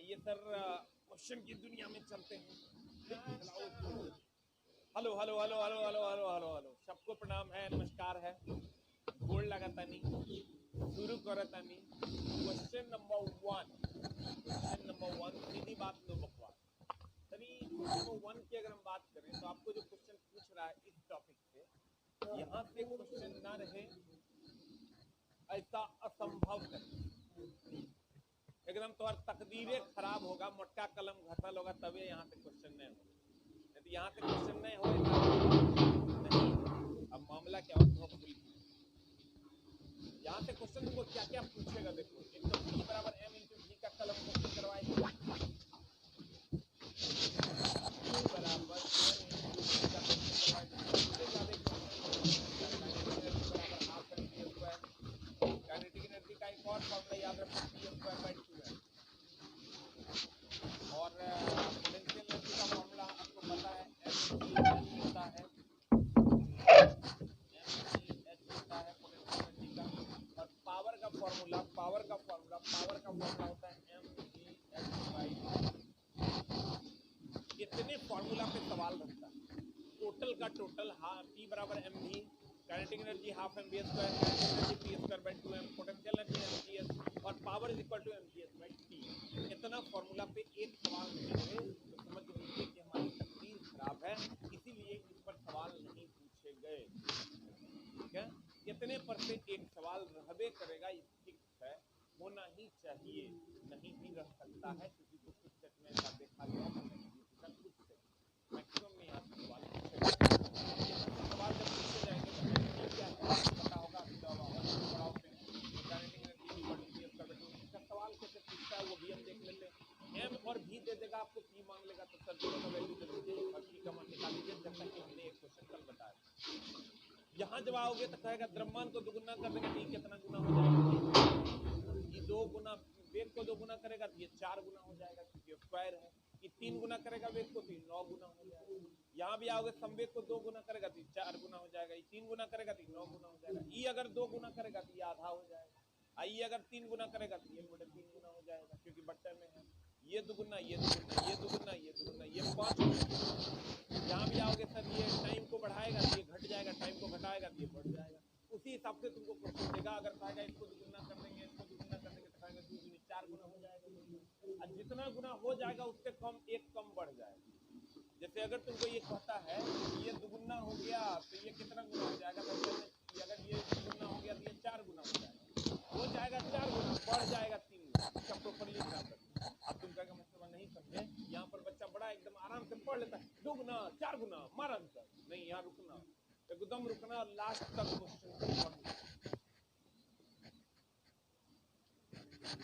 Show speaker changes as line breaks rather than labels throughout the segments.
आइए sir question की दुनिया में चलते हैं। Hello hello hello hello hello hello hello hello सबको प्रणाम है, नमस्कार है, गोड़ लगाता नहीं शुरू करता नहीं। क्वेश्चन नंबर वन सीधी बात, नो बकवास। तभी नंबर वन की अगर हम बात करें तो आपको जो क्वेश्चन पूछ रहा है इस टॉपिक से, यहाँ से क्वेश्चन ना रहे ऐसा असंभव है। एकदम तुम्हारी तकदीरें खराब होगा, मोटका कलम घसल होगा तभी यहाँ से क्वेश्चन नहीं होगा, नहीं तो यहाँ से क्वेश्चन नहीं होगा नहीं। अब मामला क्या होगा, यहाँ से क्वेश्चन तुमको क्या क्या पूछेगा देखो। एक तो P बराबर M इंटू V का कलम क्वेश्चन करवाएगा, Q बराबर M इंटू V का क्वेश्चन करवाएगा, half M V square. Kinetic energy का एक और फॉर्मूला याद रखो, P स्क्वायर बाई 2m। और पोटेंशियल एनर्जी का फॉर्मूला आपको पता है, mgh होता है, पोटेंशियल एनर्जी का। और पावर का फॉर्मूला होता है mgh/। कितने फॉर्मूला पे सवाल रखता है, टोटल का टोटल, P बराबर mv, kinetic energy half M V square, kinetic energy P square by 2m, potential energy mgh और power is equal to mgh/t। इतना फॉर्मूला पे एक सवाल नहीं है तो समझ लीजिए कि हमारी तकदीर खराब है, इसीलिए इस पर सवाल नहीं पूछे गए। ठीक है, कितने पर से एक सवाल रहबे करेगा, फिक्स है, होना ही चाहिए, नहीं भी रह सकता है क्योंकि कुछ सेट में ऐसा देखा गया है मैक्सिमम में यहाँ से सवाल पूछे जाएंगे। यहाँ से सवाल जब पूछे जाएंगे तो एनर्जी क्या है पता होगा, इसका सवाल कैसे पूछता है वो भी हम देख लेते हैं। एम और भी दे देगा आपको, पी मांग लेगा तो सर दोनों का वैल्यू दे दीजिए और पी का मान निकाल लीजिए, जैसा कि हमने एक क्वेश्चन कल बताया। यहाँ जब आओगे तो कहेगा द्रव्यमान को दुगुना कर देगा, टी कितना गुना हो जाएगा, ये 2 गुना, वेग को 2 गुना करेगा तो ये 4 गुना हो जाएगा क्योंकि स्क्वायर है। ये 3 गुना करेगा वेग को तो ये 9 गुना हो जाएगा। यहाँ भी आओगे संवेग को 2 गुना करेगा तो 4 गुना हो जाएगा, ये 3 गुना करेगा तो 9 गुना हो जाएगा। ये अगर 2 गुना करेगा तो ये आधा हो जाएगा, ये अगर 3 गुना करेगा तो ये 3 गुना हो जाएगा क्योंकि बट्टे में है। ये दुगुना, ये दुगुना, ये दुगुना, ये दुगुना, ये 5 गुना। यहाँ भी आओगे सर ये टाइम को बढ़ाएगा तो ये घट जाएगा, टाइम को घटाएगा तो ये बढ़ जाएगा। उसी हिसाब से तुमको क्वेश्चन देगा। अगर कहेगा इसको दुगुना कर देंगे, इसको दुगुना कर देंगे तो कहेगा 2 गुना 4 गुना हो जाएगा, और जितना गुना हो जाएगा उससे कम एक कम बढ़ जाएगा। जैसे अगर तुमको ये कहता है ये दुगुना हो गया तो ये कितना गुना हो जाएगा, तो अगर ये दुगुना हो गया तो ये 4 गुना हो जाएगा, 4 गुना बढ़ जाएगा 3 गुना। इसका प्रॉपर्ली ध्यान रखना। अब तुम कहेगा मतलब नहीं समझे, यहाँ पर बच्चा बड़ा एकदम आराम से पढ़ लेता है, 2 गुना 4 गुना मार आंसर, नहीं यहाँ रुकना, एकदम रुकना, लास्ट तक क्वेश्चन को पढ़ना,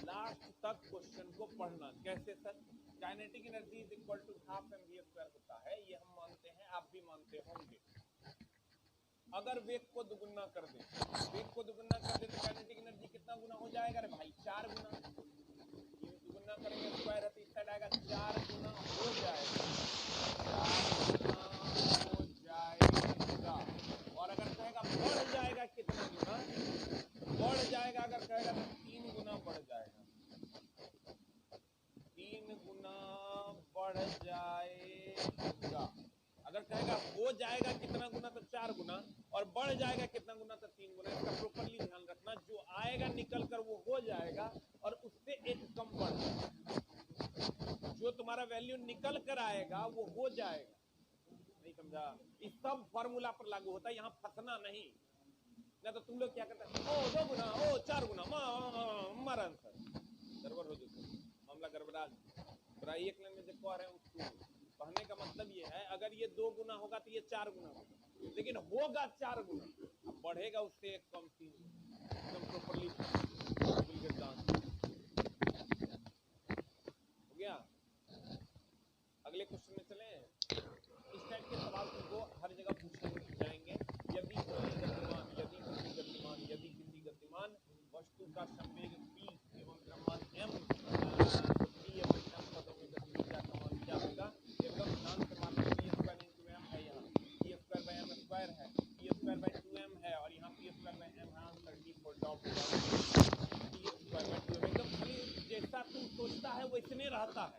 लास्ट तक क्वेश्चन को पढ़ना। कैसे sir, kinetic energy is equal to half M V square होता है, ये हम मानते हैं, आप भी मानते होंगे। अगर वेग को दुगुना कर दे, वेग को दुगुना कर दे तो काइनेटिक एनर्जी कितना गुना हो जाएगा रे भाई, 4 गुना। दुगुना करेंगे स्क्वायर है तो इस साइड आएगा 4 गुना हो जाएगा, 4 गुना हो जाएगा। और अगर कहेगा बढ़ जाएगा कितना गुना, बढ़ जाएगा, अगर कहेगा तो 3 गुना बढ़ जाएगा, 3 गुना बढ़ जाएगा। अगर कहेगा हो जाएगा कितना गुना तो 4 गुना, और बढ़ जाएगा कितना गुना तो 3 गुना। इसका प्रॉपर्ली ध्यान रखना, जो आएगा निकल कर वो हो जाएगा और उससे एक कम बढ़ जाएगा। जो तुम्हारा वैल्यू निकल कर आएगा वो हो जाएगा। नहीं समझा, इस सब फॉर्मूला पर लागू होता है, यहाँ फंसना नहीं। ना तो तुम लोग क्या करते हैं, ओ 2 गुना, ओ 4 गुना, मार आंसर, गड़बड़ हो जाता है, मामला गड़बड़ा। एक लाइन में जो कह रहे हैं उसको कहने का मतलब ये है, अगर ये 2 गुना होगा तो ये 4 गुना होगा, लेकिन होगा 4 गुना, अब बढ़ेगा उससे एक कम 3 गुना। एकदम प्रॉपर्ली हो गया। अगले क्वेश्चन में चले। इस टाइप के सवाल तुमको हर जगह पूछे जाएंगे। यदि किसी गतिमान वस्तु का संवेग p एवं द्रव्यमान m, तो p एवं m पदों में गतिविधि का मान क्या होगा, एकदम ध्यान से मान लो। p स्क्वायर इंटू m है, यहाँ p square by m square है, p स्क्वायर बाई 2m है, और यहाँ p square by m answer d fold of p square by 2m। एकदम खाली जैसा तुम सोचता है वैसने रहता है,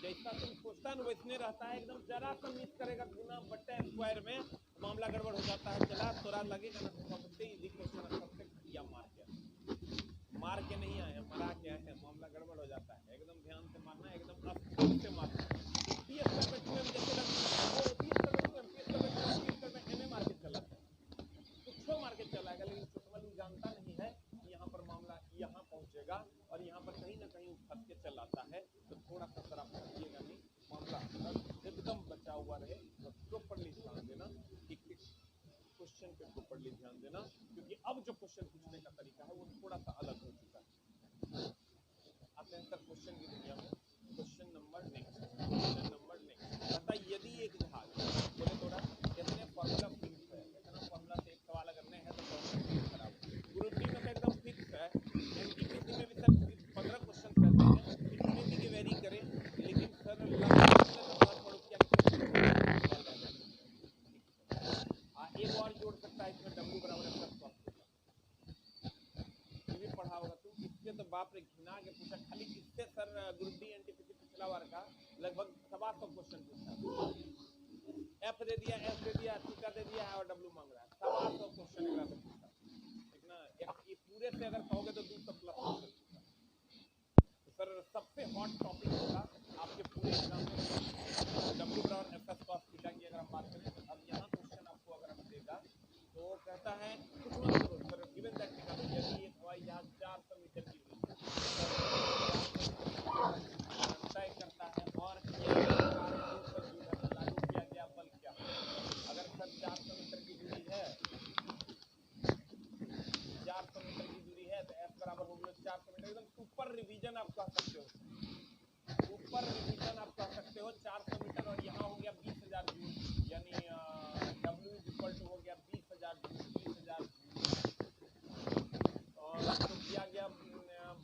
जैसा तुम सोचता है वैसने रहता है, एकदम जरा सा मिस करेगा गुना बट्टे स्क्वायर में मामला गड़बड़ हो जाता है। चला तोरा लगेगा ना सबसे इजी क्वेश्चन, सबसे घटिया मार के नहीं आए हैं, मरा के आए हैं, मामला गड़बड़ हो जाता है। एकदम ध्यान से मारना, एकदम अस्थिर से मारना। पीएस कर में जैसे वो पीएस कर में एमए मार के चला है, कुछ मार के चलाएगा, लेकिन फुटबॉल जानता नहीं है कि यहाँ पर मामला यहाँ पहुंचेगा और यहाँ पर कहीं ना कहीं फंस के चलाता है। तो थोड़ा सा तरफ रखिएगा नहीं, मामला एकदम बचा हुआ रहे। प्रॉपरली ध्यान देना, एक क्वेश्चन पे प्रॉपरली ध्यान देना, क्योंकि अब जो क्वेश्चन पूछने का तरीका है वो थोड़ा सा अलग हो चुका है। आते हैं सर क्वेश्चन की दुनिया में। क्वेश्चन नंबर नेक्स्ट बता, यदि एक जहाज बोले थोड़ा कितने फॉर्मूला फिक्स है, कितना फॉर्मूला से एक सवाल अगर नहीं है तो फॉर्मूला खराब। ग्रुप डी में तो एकदम फिक्स है, एमटीपीसी में भी सर 15 क्वेश्चन रहते हैं, इसमें भी वेरी करें, लेकिन सर एक और जोड़ सकता है इसमें, डब्ल्यू बराबर है भी पढ़ा होगा तू। इससे तो बाप रे घिना के पूछा, खाली इससे सर ग्रुप डी एनटीपीसी पिछला बार का लगभग 125 क्वेश्चन पूछा। एफ दे दिया, थीटा दे दिया और डब्ल्यू मांग रहा है, 125 क्वेश्चन एकरा से पूछा, ठीक ना। ये पूरे से अगर कहोगे तो 200 प्लस क्वेश्चन पूछा। तो सर सबसे हॉट टॉपिक होगा आपके पूरे एग्जाम में डब्ल्यू बराबर एफ एस कॉस थीटा की अगर हम बात करें। अब यहाँ क्वेश्चन आपको अगर हम देगा तो कहता है कुछ मत करो सर, गिवन दैट यदि एक हवाई जहाज 400 मीटर की तय करता है और लागू किया गया बल क्या है। अगर सर 400 मीटर की दूरी है, 400 मीटर की दूरी है तो F बराबर हो गया 400 मीटर। एकदम सुपर रिवीजन आप कह सकते हो, ऊपर रिवीजन आप कह सकते हो 400 मीटर, और यहाँ हो गया 20,000 जूल, यानी W इक्वल टू हो गया 20,000 जूल, 20,000 और तो दिया गया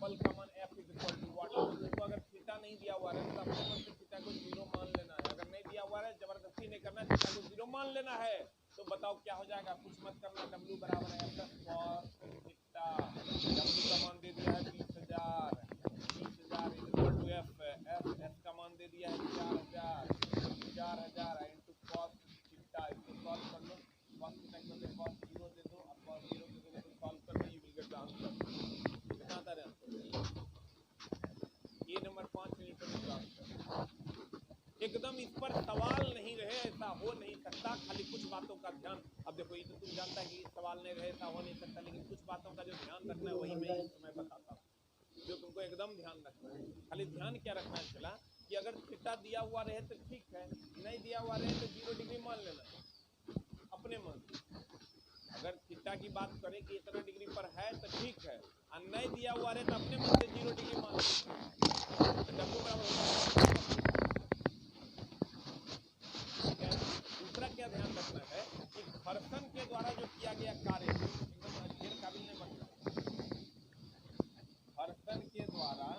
बल का मान F इक्वल टू वाट। तो अगर थीटा नहीं दिया हुआ है तो अपने मन से थीटा को 0 मान लेना है, अगर नहीं दिया हुआ है जबरदस्ती नहीं करना, थीटा को 0 मान लेना है। तो बताओ क्या हो जाएगा, कुछ मत करना, W बराबर है F cos थीटा, W का मान दे दिया है 20,000 इक्वल टू F का मान दे दिया है 4,000 इनटू cos थीटा। इसको सॉल्व कर लो, cos थीटा को cos 0 दे दो, अब cos 0 दे दो तो सॉल्व कर लो, you will get the answer. कितना आता है ये नंबर 5 इलेक्ट्रॉनिक ट्रांसफर। एकदम इस पर सवाल नहीं रहे, ऐसा हो नहीं सकता, खाली कुछ बातों का ध्यान। अब देखो ये तो तुम जानता है कि सवाल नहीं रहे ऐसा हो नहीं सकता, लेकिन कुछ बातों का जो ध्यान रखना है वही मैं इस समय बताता हूँ, जो तुमको एकदम ध्यान रखना है। खाली ध्यान क्या रखना है चला कि अगर थीटा दिया हुआ रहे तो ठीक है, नहीं दिया हुआ रहे तो 0 डिग्री मान लेना अपने मन से। अगर थीटा की बात करें कि इतना डिग्री पर है तो ठीक है, और नहीं दिया हुआ रहे तो अपने मन से 0 डिग्री मान लेना। दूसरा क्या ध्यान रखना है कि घर्षण के द्वारा जो किया गया कार्य एकदम ढेर काबिल नहीं बन रहा, घर्षण के द्वारा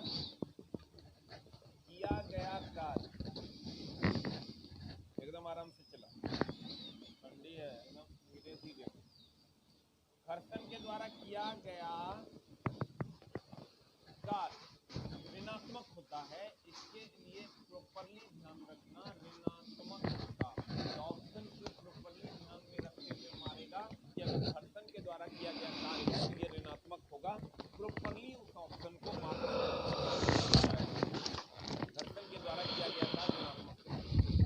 किया गया कार्य एकदम आराम से चला, ठंडी है एकदम धीरे धीरे। घर्षण के द्वारा किया गया कार्य ऋणात्मक होता है, इसके लिए प्रॉपरली ध्यान रखना, ऋणात्मक होता है। ऑप्शन को प्रॉपरली ध्यान में रखते हुए मारेगा कि अगर घर्षण के द्वारा किया गया कार्य है ये ऋणात्मक होगा, प्रॉपरली उस ऑप्शन को मारना। घर्षण के द्वारा किया गया कार्य ऋणात्मक,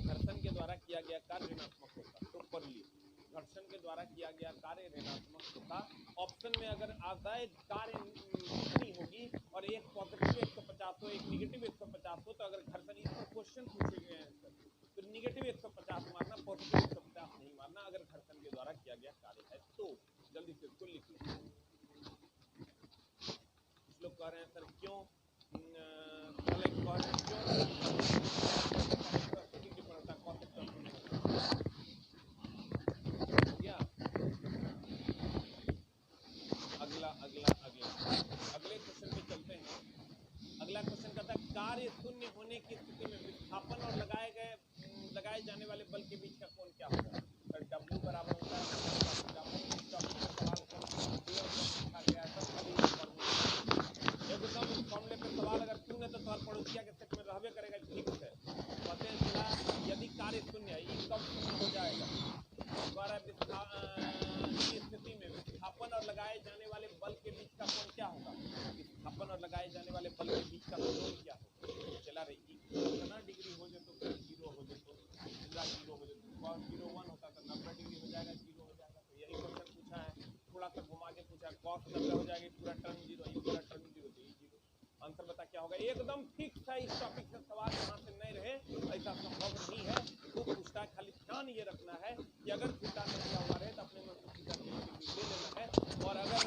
घर्षण के द्वारा किया गया कार्य ऋणात्मक होता, प्रॉपरली घर्षण के द्वारा किया गया कार्य ऋणात्मक होता। ऑप्शन में अगर आदाय कार्य नहीं होगी और एक पॉजिटिव 150 हो, एक निगेटिव 150 हो, तो अगर घर्षण इस पर क्वेश्चन पूछे गए हैं तो निगेटिव 150 मारना, पॉजिटिव 150 नहीं मारना अगर घर्षण के द्वारा किया गया कार्य है तो। जल्दी से इसको लिख लो। कुछ लोग कह रहे हैं सर क्यों अगले क्वेश्चन पे चलते हैं। अगला क्वेश्चन कहता है कार्य शून्य होने की स्थिति में विस्थापन और लगाए जाने वाले बल के बीच का कोण क्या होगा। सर W बराबर होता है एकदम फॉर्मूले पे सवाल अगर क्यों है तो संख्या के सेट में रहबे करेगा, फिक्स है। पता चला यदि कार्य शून्य है, ये कब शून्य हो जाएगा? द्वारा स्थिति में विस्थापन और लगाए जाने वाले बल के बीच का कोण क्या होगा? विस्थापन और लगाए जाने वाले बल के बीच का कोण क्या होगा? चला रही कितना डिग्री हो जाए तो 0 हो जाए तो पूरा 0 हो जाए तो cos 0 1 होता तो 90 डिग्री हो जाएगा, 0 हो जाएगा। तो यही क्वेश्चन पूछा है, थोड़ा सा घुमा के पूछा, cos 90 हो जाएगी, पूरा टर्म 0, ये पूरा टर्म 0 तो ये 0। आंसर बता क्या होगा? एकदम फिक्स है। इस टॉपिक से सवाल यहाँ से नहीं रहे ऐसा संभव नहीं है। वो पूछता है, खाली ध्यान ये रखना है कि अगर थीटा नहीं दिया हुआ रहे तो अपने मन से थीटा ले लेना है, और अगर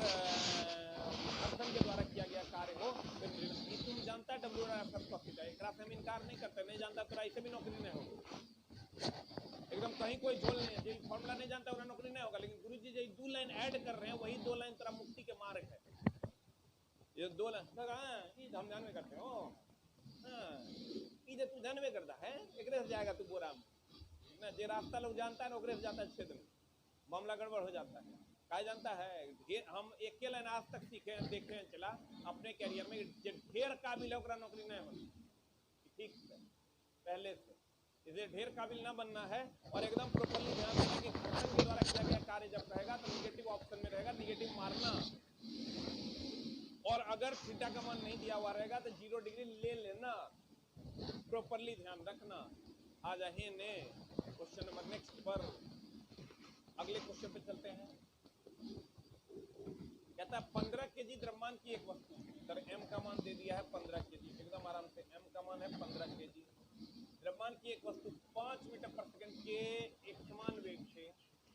घर्षण के द्वारा किया गया कार्य हो तो तुम जानता है डब्ल्यू थीटा, एक से हम इनकार नहीं करते, नहीं जानता तो ऐसे भी नौकरी नहीं होगी। एकदम कहीं कोई झोल नहीं है, फॉर्मूला नहीं जानता उन्हें नौकरी नहीं होगा। लेकिन गुरुजी जी 2 लाइन ऐड कर रहे हैं, वही 2 लाइन तेरा मुक्ति के मार्ग है। ये 2 लाइन हम जानवे करते हो, ये तू जानवे करता है, एक जाएगा तू बोरा में ना, जे रास्ता लोग जानता है नौकरी से जाता है क्षेत्र में, मामला गड़बड़ हो जाता है। क्या जानता है, हम एक लाइन आज तक सीखे देखे चला अपने कैरियर में, ढेर काबिल है नौकरी नहीं होनी, ठीक है पहले से इसे ढेर काबिल ना बनना है। और एकदम प्रॉपर्ली ध्यान देना कि घर्षण के द्वारा किया गया कार्य जब रहेगा तो निगेटिव ऑप्शन में रहेगा, निगेटिव मारना। और अगर थीटा का मान नहीं दिया हुआ रहेगा तो 0 डिग्री ले लेना, प्रॉपर्ली ध्यान रखना। आ जाइए ने क्वेश्चन नंबर नेक्स्ट पर, अगले क्वेश्चन पे चलते हैं। कहता है 15 केजी द्रव्यमान की एक वस्तु, सर m का मान दे दिया है 15 केजी, एकदम आराम से m का मान है 15 केजी। द्रव्यमान की एक वस्तु 5 मीटर पर सेकंड के एक समान वेग से,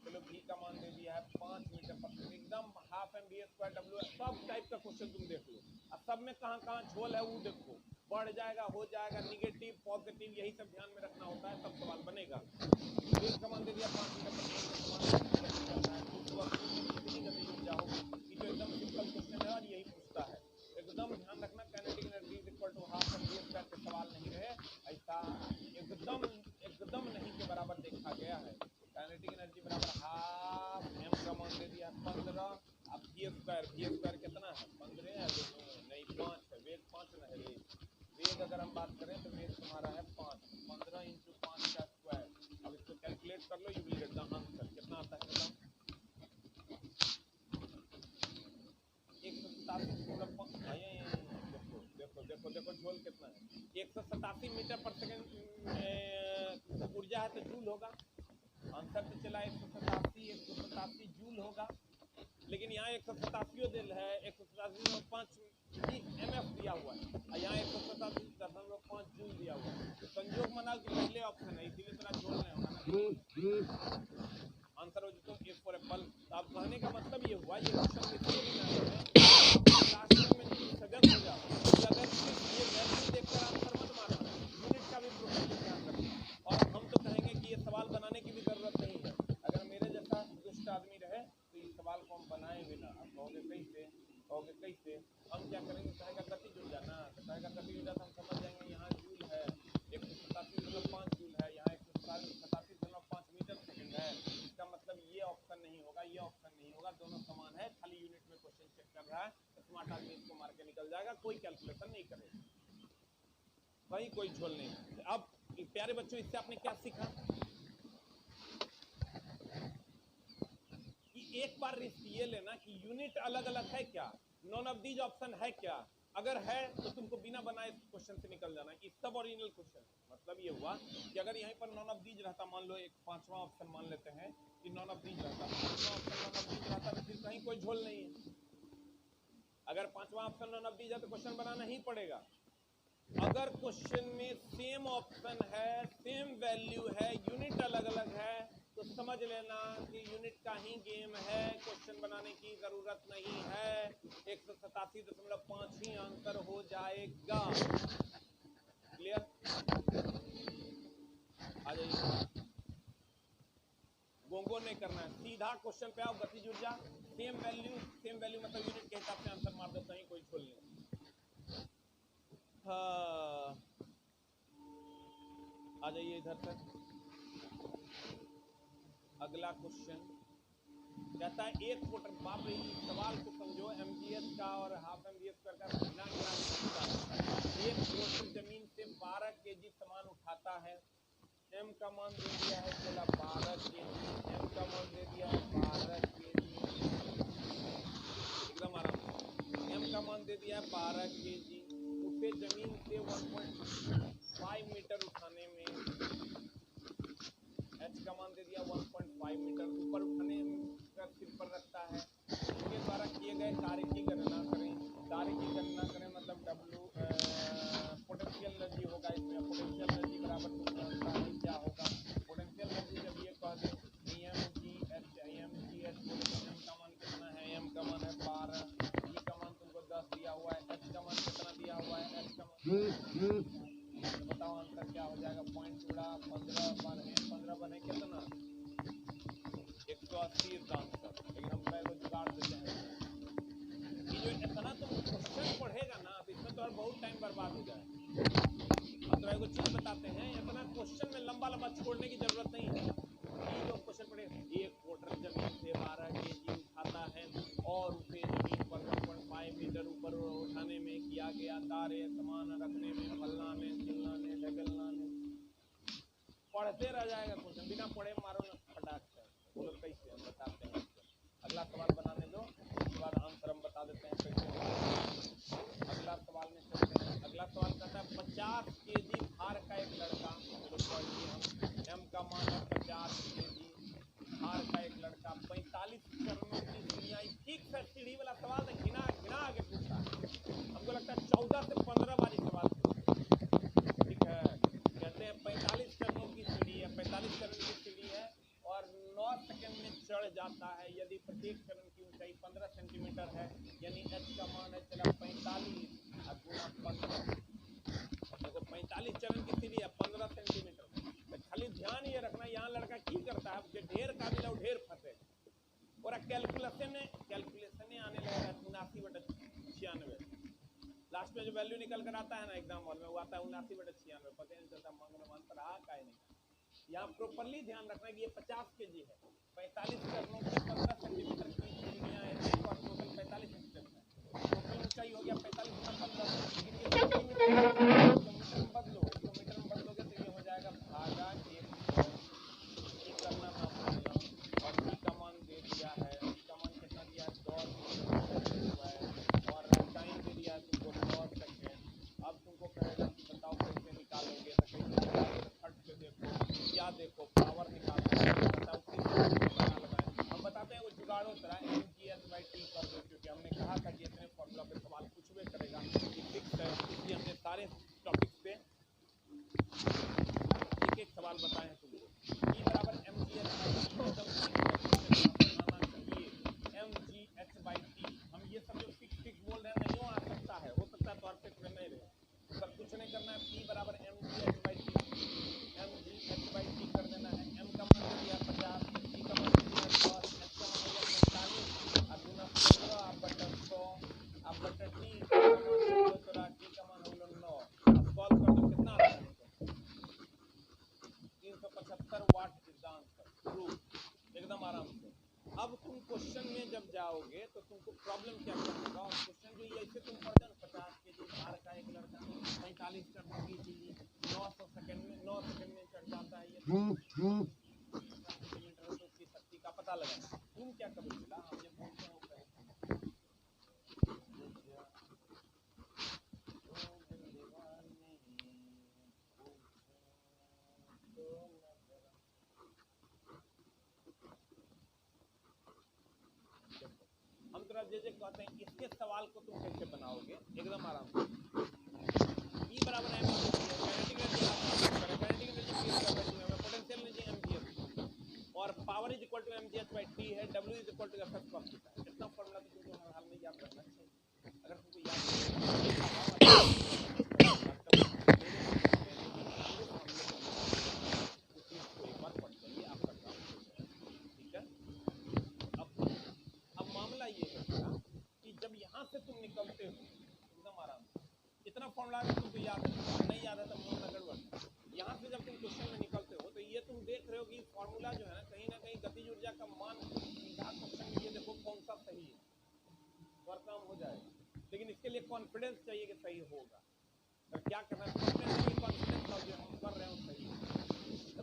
चलो v का मान दे दिया है 5 मीटर पर सेकंड, एकदम हाफ mv² w, सब टाइप का क्वेश्चन तुम देख लो। अब सब में कहाँ झोल है वो देखो, बढ़ जाएगा हो जाएगा, निगेटिव पॉजिटिव यही सब ध्यान में रखना होता है, तब सवाल बनेगा। वेग का मान दे दिया 5 मीटर पर सेकंड के समान, एकदम सिंपल क्वेश्चन है और यही पूछता है। एकदम ध्यान रखना, kinetic energy is equal to half mv² पे सवाल नहीं रहे, ऐसा एकदम नहीं के बराबर देखा गया है। काइनेटिक एनर्जी बराबर हाफ, m का मान दे दिया 15, अब v² कितना है 15 है, नहीं 5 है, वेग 5 ना है, वेग अगर हम बात करें तो वेग तुम्हारा है 5, 15 × 5 का स्क्वायर। अब इसको कैलकुलेट कर लो, you will get the answer. कितना आता है बताओ? 187, झोल कितना है, 187 मीटर पर सेकंड ऊर्जा है तो जूल होगा। आंसर तो चला 187 जूल होगा, लेकिन यहाँ 187 दिल है, 187.5 mf दिया हुआ है, और यहाँ 187.5 जूल दिया हुआ है। तो संयोग मना कि पहले ऑप्शन है, इसीलिए तेरा जोड़ नहीं होगा ना। आंसर हो जो तो फॉर एप्पल। तो आप कहने का मतलब ये हुआ, ये क्वेश्चन लास्ट में सजग हो जाओ कि अगर ये वैल्यू देखकर आंसर मत मारना, यूनिट का भी प्रोफाइल ध्यान रखना। और हम तो कहेंगे कि ये सवाल बनाने की भी जरूरत नहीं है, अगर मेरे जैसा दुष्ट आदमी रहे तो इस सवाल को हम बनाए भी ना। आप कहोगे कैसे, हम क्या करेंगे, कहेगा गति जुड़ जाना, तो कहेगा गति जुड़ जाता, हम समझ जाएंगे यहाँ जूल है 187.5 जूल है, यहाँ 187.5 मीटर सेकंड है, इसका मतलब ये ऑप्शन नहीं होगा, ये ऑप्शन नहीं होगा, दोनों समान है, खाली यूनिट में क्वेश्चन चेक कर रहा है। स्मार्ट आदमी इसको मार के निकल जाएगा, कोई कैलकुलेशन नहीं करेगा, कहीं कोई झोल नहीं। अब प्यारे बच्चों, इससे आपने क्या सीखा कि एक बार रिस्क ये लेना कि यूनिट अलग अलग है क्या, नॉन ऑफ दीज ऑप्शन है क्या, अगर है तो तुमको बिना बनाए क्वेश्चन से निकल जाना कि सब ओरिजिनल क्वेश्चन। मतलब ये हुआ कि अगर यहाँ पर नॉन ऑफ दीज रहता, मान लो एक 5वां ऑप्शन मान लेते हैं कि नॉन ऑफ दीज रहता, 5वां ऑप्शन नॉन ऑफ दीज रहता तो फिर कहीं कोई झोल नहीं है। अगर 5वां ऑप्शन नॉन ऑफ दीज है तो क्वेश्चन बनाना ही पड़ेगा। अगर क्वेश्चन में सेम ऑप्शन है, सेम वैल्यू है, यूनिट अलग अलग है, तो समझ लेना कि यूनिट का ही गेम है, क्वेश्चन बनाने की जरूरत नहीं है। 187.5 ही आंसर हो जाएगा। क्लियर? आ जाइए, गोंगो नहीं करना है, सीधा क्वेश्चन पे आओ, गति जुड़ जा, सेम वैल्यू मतलब यूनिट के हिसाब से आंसर मार दो, कहीं कोई झोल नहीं। हाँ, आ जाइए इधर तक। अगला क्वेश्चन कहता है एक फुट, बाप रे सवाल को समझो, mgs का और हाफ mv² का बिना ज्ञान, 1 फुट जमीन m का मान दे दिया है चला 12 केजी, m का मान दे दिया है 12 केजी, एकदम आराम से। m का मान दे दिया है 12 केजी, उसे जमीन से 1.5 मीटर उठाने में, h का मान दे दिया 1.5 मीटर ऊपर उठाने का सिर पर रखता है। इसके द्वारा किए गए कार्य की गणना करें। कार्य की गणना करें मतलब W पोटेंशियल एनर्जी होगा इसमें। पोटेंशियल एनर्जी बराबर तुम जानता है क्या होगा। पोटेंशियल एनर्जी जब ये कह दे mgh बोले तो m का मान कितना है, m का मान है 12, g का मान तुमको 10 दिया हुआ है, h का मान कितना दिया हुआ है, h का मान बताओ आंसर क्या हो जाएगा। पॉइंट जुड़ा 15 बने कितना 180 आंसर। लेकिन हम पहले जुगाड़ देते हैं। ये जो इतना तुम क्वेश्चन पढ़ेगा ना तो इसमें तो और बहुत टाइम बर्बाद हो जाए। हम तो एगो चीज बताते हैं, इतना क्वेश्चन में लंबा लंबा छोड़ने की जरूरत नहीं है। ये जो क्वेश्चन पढ़े, एक क्वार्टर जमीन से 12 केजी उठाता है और उसे जमीन पर 1.5 मीटर ऊपर उठाने में किया गया कार्य, सामान रखने में, फलनाने चिल्लाने ढकलनाने, पढ़ते रह जाएगा क्वेश्चन, बिना पढ़े मारो ना फटाक से। बोलो कैसे, हम बताते हैं। अगला सवाल बनाने दो, उसके बाद आंसर हम बता देते हैं कैसे। अगला सवाल में चलते हैं। अगला सवाल कहता है 50 केजी भार का एक लड़का, तो पढ़िए हम, m का मान है 50 केजी भार का एक लड़का 45 चरणों की सीढ़ियाँ, ठीक है सीढ़ी वाला सवाल है, गिना गिना आगे पूछा है। हमको लगता है 14 से 15 बार सवाल ठीक है। कहते हैं 45 चरणों की सीढ़ी है, 45 चरण की सीढ़ी है और 9 सेकंड में चढ़ जाता है। यदि प्रत्येक चरण की ऊंचाई 15 सेंटीमीटर है, यानी h का मान है चला 45 गुना 15। देखो 45 चरण की सीढ़ी है 15 सेंटीमीटर। तो खाली ध्यान ये रखना, यहाँ लड़का की करता है जो ढेर काबिल है ढेर फंसे और कैलकुलेशन आने लगेगा 79/96। लास्ट में जो वैल्यू निकल कर आता है ना एग्जाम हॉल में, वो आता है 79/96। पता नहीं चलता मंगल अंतर आ का नहीं। यहाँ प्रॉपरली ध्यान रखना कि ये 50 केजी है, 45 चरणों की 15 सेंटीमीटर की सीढ़ियाँ हैं और टोटल 45 स्टेप है। टोटल ऊंचाई हो गया 45 गुना 15, लेकिन ये सेंटीमीटर किलोमीटर में बदलो, किलोमीटर में बदलोगे तो ये हो जाएगा भागा 100। ये करना ना भूलना। और जी का मान दे दिया है, जी का मान कितना दिया है 10 और टाइम दे दिया है तुमको 9 सेकेंड। अब तुमको कहेगा कि बताओ कैसे निकालोगे, तो कैसे निकालोगे, फट से देखो क्या देखो पावर निकालो, बताओ किस तरह से पता लगाएं। हम बताते हैं वो जुगाड़ों तरह mgh/t कर दो, क्योंकि हमने कहा था कि इतने फॉर्मूला पे सवाल पूछवे करेगा, ये फिक्स है। इसलिए हमने सारे टॉपिक्स पे एक एक सवाल बताए हैं तुमको। E बराबर mgh/t एकदम बनाना चाहिए। mgh/t हम ये सब जो फिक्स बोल रहे हैं नहीं आ सकता है, हो सकता है परफेक्ट में नहीं रहे, सर कुछ नहीं करना है। P बराबर mgh/t कर देना है। m का मान दिया 50, g का मान दिया 10, h का मान दिया 45 और गुना 15/100 बटा t का मान हो तो t का मान हो 9। अब सॉल्व कर दो कितना आता है 375 वाट इज आंसर। प्रूफ एकदम आराम से। अब तुम क्वेश्चन में जब जाओगे तो तुमको प्रॉब्लम क्या करना होगा। क्वेश्चन जो ये ऐसे तुम पढ़ते हो 50 केजी भार का एक लड़का 45 चरणों की सीढ़ी 9 सेकंड में चढ़ जाता है। ये सेंटीमीटर तो उसकी शक्ति का पता लगाना। तुम क्या कभी मिला हम ये बोलते हो हम तरह जे कहते हैं इसके सवाल को तुम कैसे बनाओगे एकदम आराम से। E बराबर है पोटेंशियल एनर्जी mgh और power is equal to mgh/t है। W is equal to F cos theta. इतना फॉर्मूला तो तुमको हर हाल में याद रखना चाहिए। अगर तुमको याद एक बार पढ़ चाहिए आपका काम ठीक है। अब मामला ये है कि जब यहाँ से तुम निकलते हो एकदम आराम से, इतना फॉर्मूला तुमको याद है, नहीं याद है तो मामला गड़बड़। यहाँ से जब तुम क्वेश्चन में निकलते हो तो ये तुम देख रहे हो कि फॉर्मूला जो है ना कहीं गतिज ऊर्जा का मान सीधा क्वेश्चन में ये देखो कौन सा सही है और काम हो जाएगा। लेकिन इसके लिए कॉन्फिडेंस चाहिए कि सही होगा। तो क्या करना है, कॉन्फिडेंस जो हम कर रहे हो सही है। तो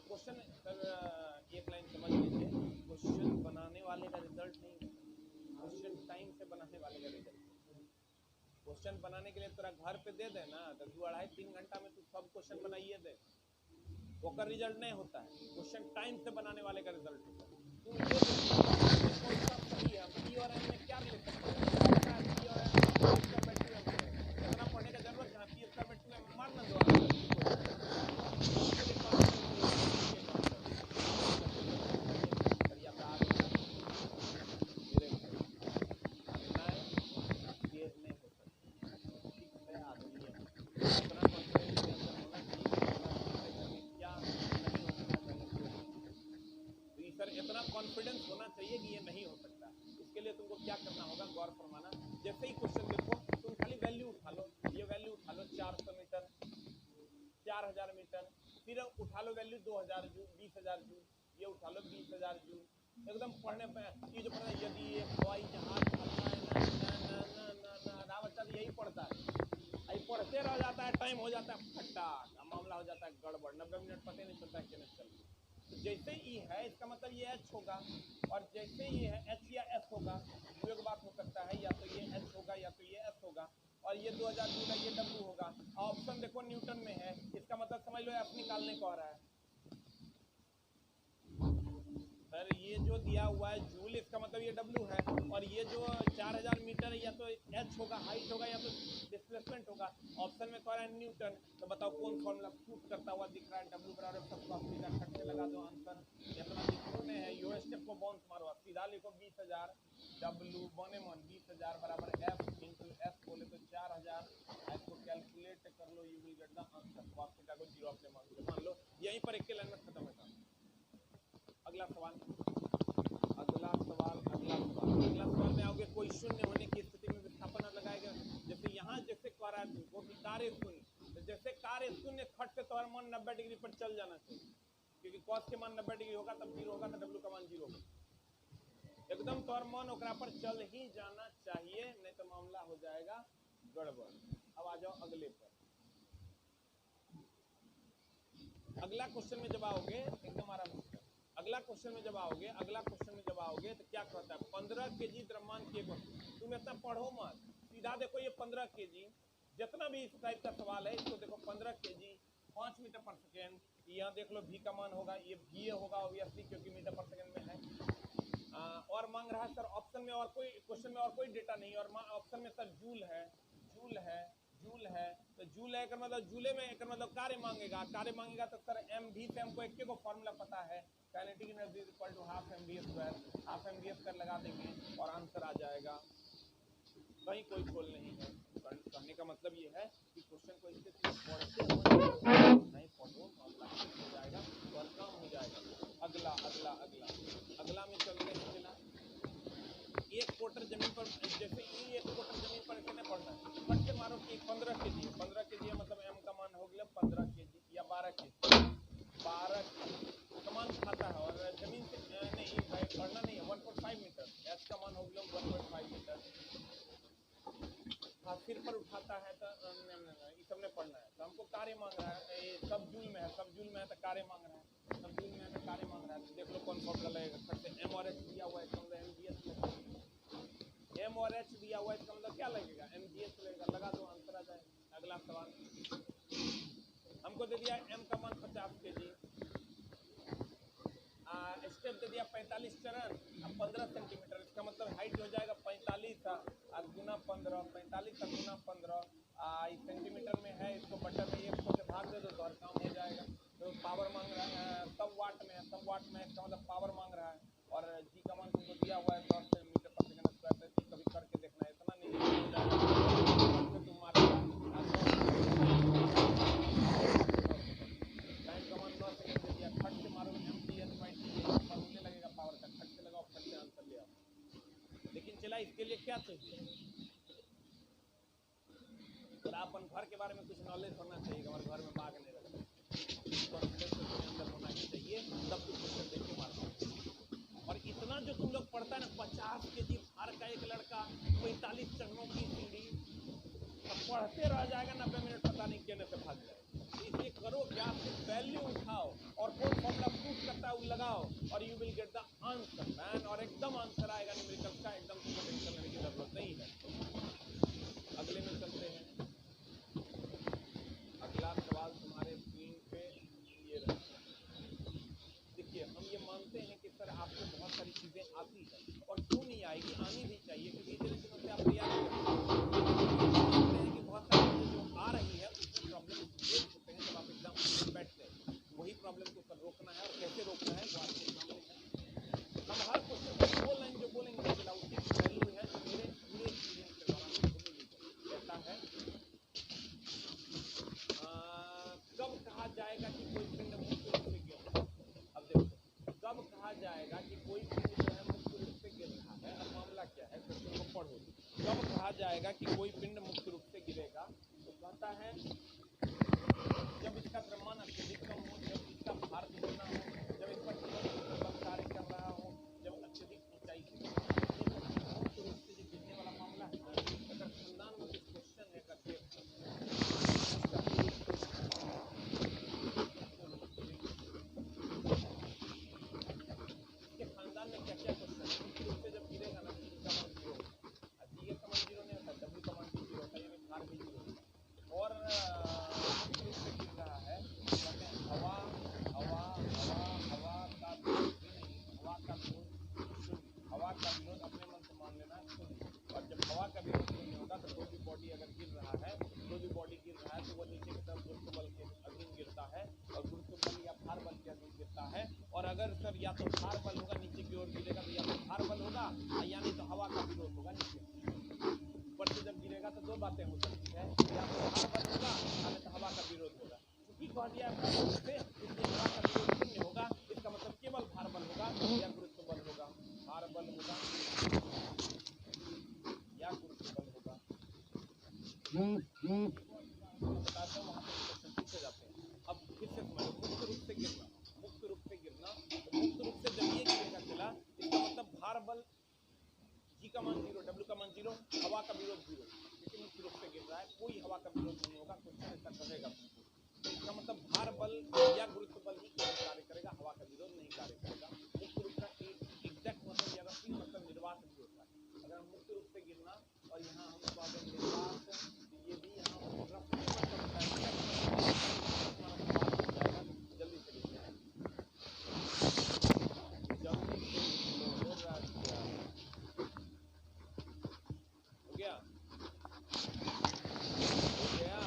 क्वेश्चन बनाने के लिए तोरा घर पे दे दे ना तो 2-2.5-3 घंटा में तू सब क्वेश्चन बनाइए दे, ओकर रिजल्ट नहीं होता है, क्वेश्चन टाइम से बनाने वाले का रिजल्ट होता है। तू ये कौन सा सही है, पी और एम में क्या रिलेशन है, पी और एम इसका बैटरी है, इतना पढ़ने का जरूरत है, पी इसका बैटरी है, मारना दो कॉन्फिडेंस होना चाहिए कि ये नहीं हो सकता। इसके लिए तुमको क्या करना होगा, गौर फरमाना। जैसे ही क्वेश्चन देखो तुम खाली वैल्यू उठा लो, ये वैल्यू उठा लो 400 मीटर, 4000 मीटर, फिर उठा लो वैल्यू 2000 जूल, 20000 जूल, ये उठा लो 20000 जूल, एकदम पढ़ने पे ये जो पढ़ना, यदि एक हवाई जहाज बच्चा तो यही पढ़ता है, यही पढ़ते रह जाता है, टाइम हो जाता है फटा, मामला हो जाता है गड़बड़, 90 मिनट पता नहीं चलता है क्या नहीं चल। जैसे ई है इसका मतलब ये एच होगा, और जैसे ये है एच या एस होगा, दो एक बात हो सकता है, या तो ये एच होगा या तो ये एस होगा, और ये 2000 जूल है, ये डब्ल्यू होगा। ऑप्शन देखो न्यूटन में है, इसका मतलब समझ लो एफ निकालने को आ रहा है। सर ये जो दिया हुआ है जूल, इसका मतलब ये डब्ल्यू है, और ये जो 4000 मीटर या तो एच होगा, हाइट होगा, या तो डिस्प्लेसमेंट होगा। ऑप्शन में कह रहा है न्यूटन, तो बताओ कौन फॉर्मूला सूट करता हुआ दिख रहा है, डब्ल्यू बराबर खट से लगा दो आंसर, इतना लिखने है, यो स्टेप को बाउंस मारो, सीधा लिखो 20000 डब्ल्यू बने मन 20000 बराबर एफ इंटू एस बोले तो 4000, इसको कैलकुलेट कर लो, you will get the answer. Cos theta को 0 अपने मान लो, यहीं पर एक के लाइन में खत्म है। अगला सवाल में आओगे, कोई शून्य होने की स्थिति में विस्थापन लगाएगा। जैसे यहाँ जैसे कह रहा है वो कार्य शून्य, तो जैसे कार्य शून्य खट से तुम्हारा मान 90 डिग्री पर चल जाना चाहिए, क्योंकि कॉस के मान 90 डिग्री होगा तब 0 होगा, तो डब्ल्यू का मान 0 होगा, एकदम तौर मन ओकरा पर चल ही जाना चाहिए, नहीं तो मामला हो जाएगा गड़बड़। अब आ जाओ अगले पर। अगला क्वेश्चन में जब आओगे एकदम आराम से, अगला क्वेश्चन में जब आओगे तो क्या कहता है, 15 केजी द्रव्यमान के तुम इतना पढ़ो मत, सीधा देखो ये 15 केजी, जितना भी इस टाइप का सवाल है इसको देखो, 15 केजी 5 मीटर पर सेकेंड, यहाँ देख लो v का मान होगा, ये v होगा ऑब्वियसली क्योंकि मीटर पर सेकेंड में है। और मांग रहा है सर ऑप्शन में, और कोई क्वेश्चन में और कोई डेटा नहीं, और ऑप्शन में सर जूल है, तो जूल है मतलब जूले में एक मतलब कार्य मांगेगा, तो सर एम भी से हमको एक को फॉर्मूला पता है, kinetic energy equal to half M V square लगा देंगे और आंसर आ जाएगा। कहीं कोई खोल नहीं है, कहने का मतलब ये है कि क्वेश्चन को इससे पढ़ते नहीं पढ़ो हो जाएगा और काम हो जाएगा। अगला में चलते हैं ना, एक क्वार्टर जमीन पर, जैसे एक क्वार्टर जमीन पर कितने पड़ना है, फट से मारो कि 15 केजी है, मतलब एम का मान हो गया 15 केजी या 12 केजी का मान खाता है, और जमीन से नहीं भाई पढ़ना नहीं है, 1.5 मीटर, एस का मान हो गया 1.5 मीटर, हाँ सिर पर उठाता है तो ये सब ने पढ़ना है। तो हमको कार्य मांग रहा है, ये सब जूल में है, तो कार्य मांग रहा है, तो देख लो कौन फॉर्मूला लगेगा, एम और एच दिया हुआ है, इसका मतलब एमजीएस लगेगा, एम और एच दिया हुआ है, इसका मतलब क्या लगेगा, एमजीएस लगेगा, लगा दो आंसर आ जाए। अगला सवाल हमको दे दिया एम का मान 50 केजी, स्टेप दे दिया 45 चरण, 15 सेंटीमीटर, इसका मतलब हाइट हो जाएगा 45 गुना 15, 45 गुना 15 सेंटीमीटर में है, इसको बटन में 100 से भाग दे दो तो हर काम हो जाएगा। तो पावर मांग रहा है, सब वाट में है, इसका मतलब पावर मांग रहा है, और जी का मान तुमको दिया हुआ है 10 मीटर पर सेकंड स्क्वायर, तो कभी करके देखना है, इतना नहीं हो जाएगा तुम मारेगा, टाइम का मान 9 सेकंड दे दिया, खट से मारो फॉर्मूले लगेगा पावर का, खट से लगाओ, खट से आंसर ले आओ। लेकिन चला इसके लिए क्या चाहिए, तो अपन घर के बारे में कुछ नॉलेज होना चाहिए, हमारे घर में बाग नहीं रहता, कॉन्फिडेंस अंदर होना ही चाहिए, तब कुछ क्वेश्चन देख के मारना। और इतना जो तुम लोग पढ़ता है ना, 50 केजी भार का एक लड़का, 45 चरणों की सीढ़ी, पढ़ते रह जाएगा, 90 मिनट पता नहीं कहने से भाग जाएगा। इसलिए करो क्या, वैल्यू उठाओ और कौन फॉर्मूला प्रूफ करता है वो लगाओ, और you will get the answer man, और एकदम आंसर आएगा न्यूमेरिकल का, एकदम टेंशन लेने की जरूरत नहीं है। अगले में आएगा कि कोई पिंड मुक्त रूप से गिरेगा, तो कहता है जब इसका द्रव्यमान अत्यधिक कम हो, जब इसका भार दुगना हो, जब इस पर बल कार्य कर रहा हो, जब अत्यधिक ऊंचाई से मुक्त रूप से जो गिरने वाला मामला है, अगर खानदान में कुछ क्वेश्चन है करके इसके खानदान में क्या क्या क्वेश्चन है, मुक्त रूप से जब गिरेगा ना, जी का मान 0 होगा, जी का मान 0 नहीं होता, डब्ल्यू का मान 0 होता है, यानी भार भी 0 होता है। और मुक्त रूप से गिर रहा है, कहते हैं हवा हवा हवा हवा का विरोध भी नहीं, हवा का विरोध शून्य, हवा का विरोध अपने मन से मान लेना शून्य। और जब हवा का विरोध शून्य होगा तो कोई भी बॉडी अगर गिर रहा है, कोई भी बॉडी गिर रहा है तो वो नीचे की तरफ गुरुत्व बल के अधीन गिरता है, और गुरुत्व बल या भार बल के अधीन गिरता है। और अगर सर या तो भार बल होगा, नीचे की ओर गिरेगा तो या तो भार बल होगा, या नहीं तो हवा का विरोध होगा नीचे ऊपर से जब गिरेगा। तो दो बातें हो सकती है, या तो भार बल होगा या तो हवा का विरोध होगा। क्योंकि कह दिया है से इसलिए हवा का विरोध शून्य होगा, इसका मतलब केवल भार बल होगा या गुरुत्व बल होगा, भार बल होगा या गुरुत्व बल होगा। बताता हूँ वहाँ पे क्वेश्चन पूछे जाते हैं। अब फिर से समझो, मुक्त रूप से गिरना, मुक्त रूप से गिरना, तो मुक्त रूप से जब ये गिरेगा चला, इसका मतलब भार बल जी का मान 0, डब्ल्यू का मान 0, हवा का विरोध 0, क्योंकि मुक्त रूप से गिर रहा है, कोई हवा का विरोध नहीं होगा। क्वेश्चन ऐसा कहेगा, तो इसका मतलब भार बल या गुरुत्व बल ही कार्य करेगा, हवा का विरोध नहीं कार्य करेगा। मुक्त रूप का एग्जैक्ट मतलब या रफी मतलब निर्वात भी होता है। अगर मुक्त रूप से गिरना और यहाँ हम अगर निर्वात, ये भी यहाँ रफी मतलब होता है, जल्दी से लिखते हैं, जल्दी से हो गया, हो गया।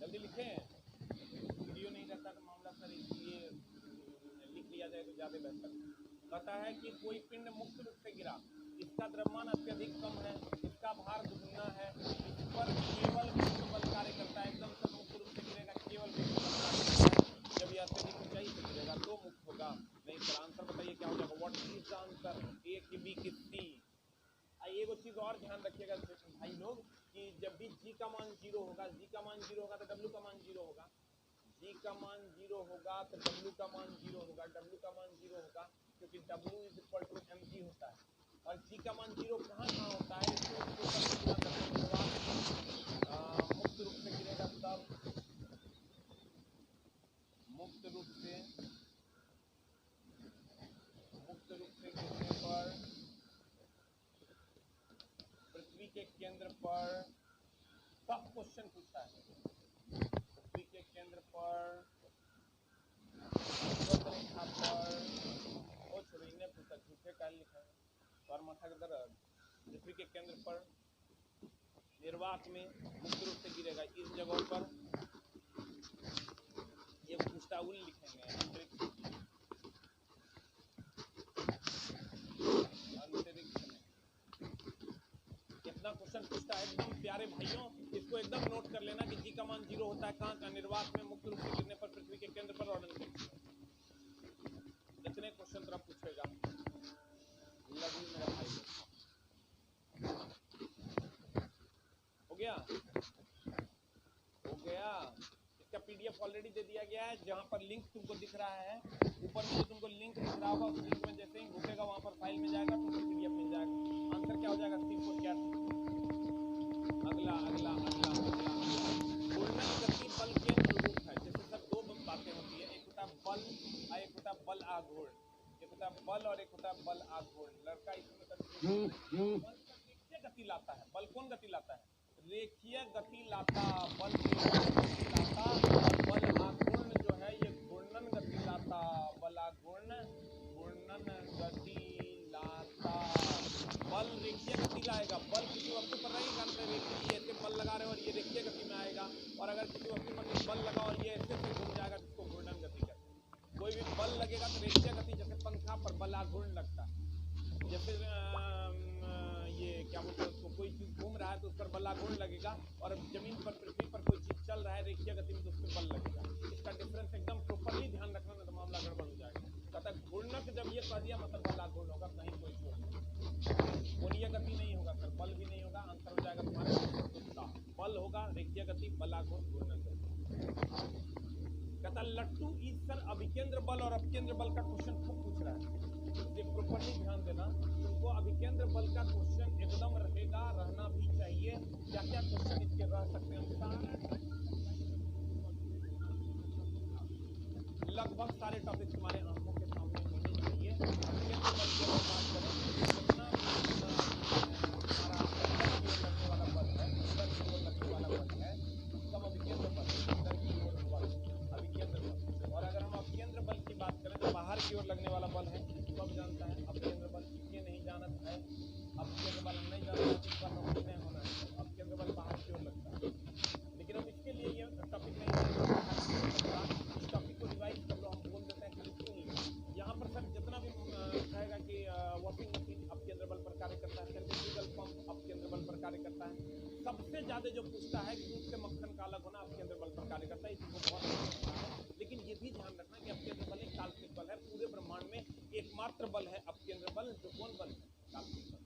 जल्दी लिखें, वीडियो नहीं रहता तो मामला सर इसलिए लिख लिया जाए तो ज्यादा बेहतर। कहता है कि कोई पिंड मुक्त रूप से गिरा, इसका द्रव्यमान अत्यधिक कम है, इसका भार दुगना है, इस पर केवल गुरुत्व बल कार्य करता है। एकदम से मुक्त रूप से गिरेगा, केवल गुरुत्व बल कार्य करता है। जब यह अत्यधिक ऊंचाई से गिरेगा तो मुक्त होगा। नहीं सर, आंसर बताइए क्या हो जाएगा, what is the answer? A की बी की सी। एक चीज और ध्यान रखिएगा भाई लोग, कि जब भी जी का मान 0 होगा, जी का मान 0 होगा तो डब्ल्यू का मान 0 होगा, जी का मान 0 होगा तो डब्ल्यू का मान 0 होगा, डब्ल्यू का मान 0 होगा क्योंकि W is equal to M G होता है। और जी का मान 0 कहाँ होता है, इसको मुक्त रूप से गिरेगा तब, मुक्त रूप से गिरने पर पृथ्वी के केंद्र पर, सब क्वेश्चन पूछता है, पृथ्वी के केंद्र पर, रेखा पर, वो छोड़ो इन्हें पूछा, झूठे काल लिखा है और माथा के दर्द। पृथ्वी के केंद्र पर निर्वात में मुक्त रूप से गिरेगा, इस जगह पर ये पुष्टाउल लिखेंगे, अंतरिक्ष में। कितना क्वेश्चन पूछता है एकदम प्यारे भाइयों, इसको एकदम नोट कर लेना कि जी का मान 0 होता है कहाँ का, निर्वात में मुक्त रूप से गिरने पर पृथ्वी के केंद्र पर और अंतरिक्ष में। इतने क्वेश्चन तरफ पूछेगा लघु मेरा भाई। हो गया, हो गया। इसका पीडीएफ ऑलरेडी दे दिया गया है, जहां पर लिंक तुमको दिख रहा है ऊपर में, जो तुमको लिंक दिख रहा होगा उस लिंक में जैसे ही घुसेगा वहां पर फाइल में जाएगा, तुमको पीडीएफ मिल जाएगा। आंसर क्या हो जाएगा, C4 क्या? अगला अगला अगला अगला घूर्णन गति बल के अनुरूप है। जैसे सब दो बातें होती है, एक होता बल और एक होता बल आघूर्ण, एक होता बल और एक होता बल आघूर्ण। लड़का इसमें रेखीय गति लाता है, बल कौन गति लाता है, रेखीय गति लाता, बल गति लाता, और बल आघूर्ण जो है ये घूर्णन गति लाता, बल आघूर्ण घूर्णन गति लाता। बल रेखीय गति लाएगा, बल किसी वस्तु पर रहेगा, रेखीय ऐसे बल लगा रहे हो और ये रेखीय गति में आएगा, और अगर किसी वस्तु पर बल लगा और ये ऐसे घूम जाएगा जिसको घूर्णन गति कहते हैं। कोई भी बल लगेगा तो रेखीय गति, जैसे पंखा पर बल आघूर्ण लगता है, जैसे ये क्या बोलते हैं उसको, कोई चीज घूम रहा है तो उस पर बल आघूर्ण लगेगा, और जमीन पर पृथ्वी पर कोई चीज चल रहा है रेखीय गति में तो उस पर बल लगेगा। इसका डिफरेंस एकदम प्रॉपरली ध्यान रखना, नहीं तो मामला गड़बड़ हो जाएगा। कहता घूर्णक जब ये कह दिया मतलब बल आघूर्ण होगा, कहीं कोई छोड़ नहीं, कोणीय गति नहीं होगा, फिर बल भी नहीं होगा, अंतर हो जाएगा तुम्हारा, बल होगा, रेखीय गति, बल आघूर्ण, घूर्णक गति। कहता लट्टू इस सर अभिकेंद्र बल और अपकेंद्र बल का क्वेश्चन खूब पूछ रहा है, ये प्रॉपर्ली ध्यान देना, तुमको अभिकेंद्र बल का क्वेश्चन एकदम रहेगा, रहना भी चाहिए। क्या क्या क्वेश्चन इसके रह सकते हैं, लगभग सारे टॉपिक तुम्हारे आंखों के सामने होने चाहिए। अभिकेंद्र बल की अगर बात करें, जितना हमारा लगने वाला बल है, अंदर की ओर लगने वाला बल है, सब अभिकेंद्र बल, अंदर की ओर बल अभिकेंद्र बल। और अगर हम अपकेंद्र बल की बात करें तो बाहर की ओर लगने वाला बल है, सब जानता है अपकेंद्र बल, ये नहीं जानत है अपकेंद्र बल, नहीं जानता इस पर नहीं होना है, अपकेंद्र बल बाहर की ओर लगता है। लेकिन हम इसके लिए ये टॉपिक नहीं है, इस टॉपिक को रिवाइज कर लो, हम बोल देते हैं कि यहाँ पर सर जितना भी कहेगा कि वॉशिंग मशीन अपकेंद्र बल पर कार्य करता है, सेंट्रीफ्यूगल पंप अपकेंद्र बल पर कार्य करता है, सबसे ज्यादा जो पूछता है कि दूध से मक्खन का अलग होना अपकेंद्र बल पर कार्य करता है, इसको बहुत अच्छा है। लेकिन ये भी ध्यान रखना कि अपकेंद्र बल एक काल्पनिक बल है, पूरे ब्रह्मांड में एकमात्र बल है अपकेंद्र बल, जो कौन बल है, काल्पनिक बल।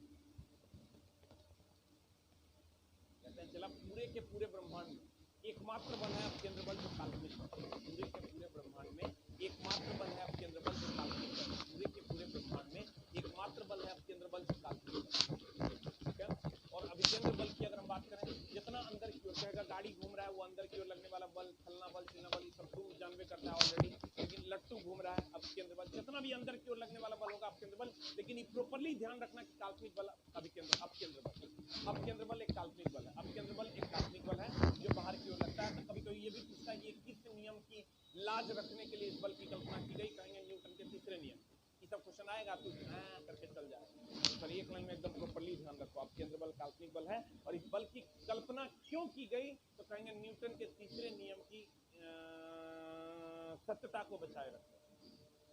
कहते हैं चला पूरे के पूरे ब्रह्मांड में एकमात्र बल है अपकेंद्र बल, जो काल्पनिक बल, पूरे के पूरे ब्रह्मांड में एकमात्र बल है अपकेंद्र बल, जो काल्पनिक बल, पूरे के पूरे ब्रह्मांड में एकमात्र बल है अपकेंद्र बल, जो काल्पनिक बल। ठीक है, और अभिकेंद्र बल की अगर हम बात करें, जितना अंदर की ओर कहेगा, गाड़ी घूम रहा है वो अंदर की ओर लगने वाला बल, फलना बल, चिलना बल, ये सब तुम जानबे करता है ऑलरेडी। लेकिन लट्टू घूम रहा है अपकेंद्र बल, जितना भी अंदर की ओर लगने वाला बल होगा अपकेंद्र बल। लेकिन ये प्रॉपर्ली ध्यान रखना कि काल्पनिक बल अभिकेंद्र, अपकेंद्र बल, अपकेंद्र बल एक काल्पनिक बल है, अपकेंद्र बल एक काल्पनिक बल है जो बाहर की ओर लगता है। तो कभी कभी ये भी पूछता है कि किस नियम की लाज रखने के लिए इस बल की कल्पना की गई, कहेंगे न्यूटन के तीसरे नियम। ये सब क्वेश्चन आएगा तो करके चल जाएगा, पर एक लाइन में एकदम प्रॉपर्ली ध्यान रखो, अपकेंद्र बल काल्पनिक बल है और इस बल की कल्पना क्यों की गई, तो कहेंगे न्यूटन के तीसरे नियम की सत्यता को बचाए रखने,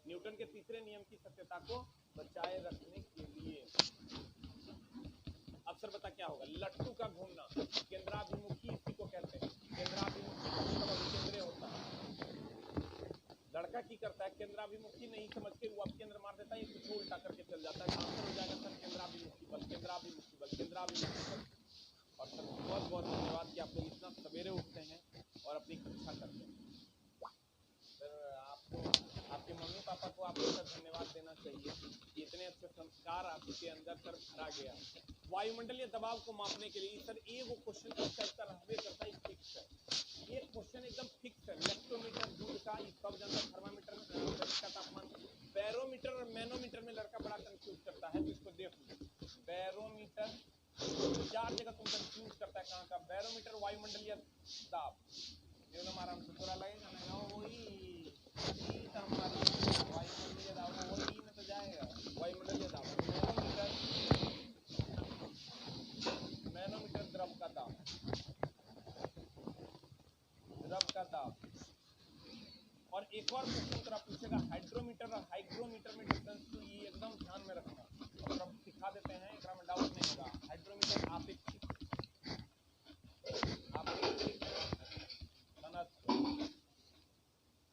न्यूटन के तीसरे नियम की सत्यता को बचाए रखने के लिए। अब सर बता क्या होगा, लट्टू का घूमना, केंद्राभिमुखी इसी को कहते हैं, केंद्राभिमुखी मतलब अभिकेंद्रीय होता है। लड़का की करता है केंद्राभिमुखी नहीं समझ के वो अपकेंद्र मार देता है, ये कुछ उल्टा करके चल जाता है, आंसर हो जाएगा सर केंद्राभिमुखी बल, केंद्राभिमुखी बल, केंद्राभिमुखी बल। और सर बहुत बहुत धन्यवाद कि आप लोग इतना सवेरे उठते हैं और अपनी कक्षा करते हैं। सर आपको, आपके मम्मी पापा को आप लोग का धन्यवाद देना चाहिए कि इतने अच्छे संस्कार आपके अंदर सर भरा गया। वायुमंडलीय दबाव को मापने के लिए सर एक वो क्वेश्चन इस टाइप का रहबे करता है, फिक्स है, ये क्वेश्चन एकदम फिक्स है। लेक्टोमीटर दूध का, सब जानता, थर्मामीटर का तापमान, बैरोमीटर और मैनोमीटर में लड़का बड़ा कंफ्यूज करता है, तो इसको देख लो। बैरोमीटर 4 जगह तुम कंफ्यूज करता है, कहाँ का बैरोमीटर, वायुमंडलीय दाब, हमारा थोड़ा लगेगा ना, वही हमारी वायुमंडलीय दाब, वही में तो जाएगा वायुमंडलीय दाब। मैनोमीटर द्रव का दाब, द्रव का दाब। और एक और क्वेश्चन तरह पूछेगा हाइड्रोमीटर और हाइग्रोमीटर में डिफरेंस, तो ये एकदम ध्यान में रखना, और हम सिखा देते हैं, एक में डाउट नहीं होगा। हाइड्रोमीटर अपेक्षिक,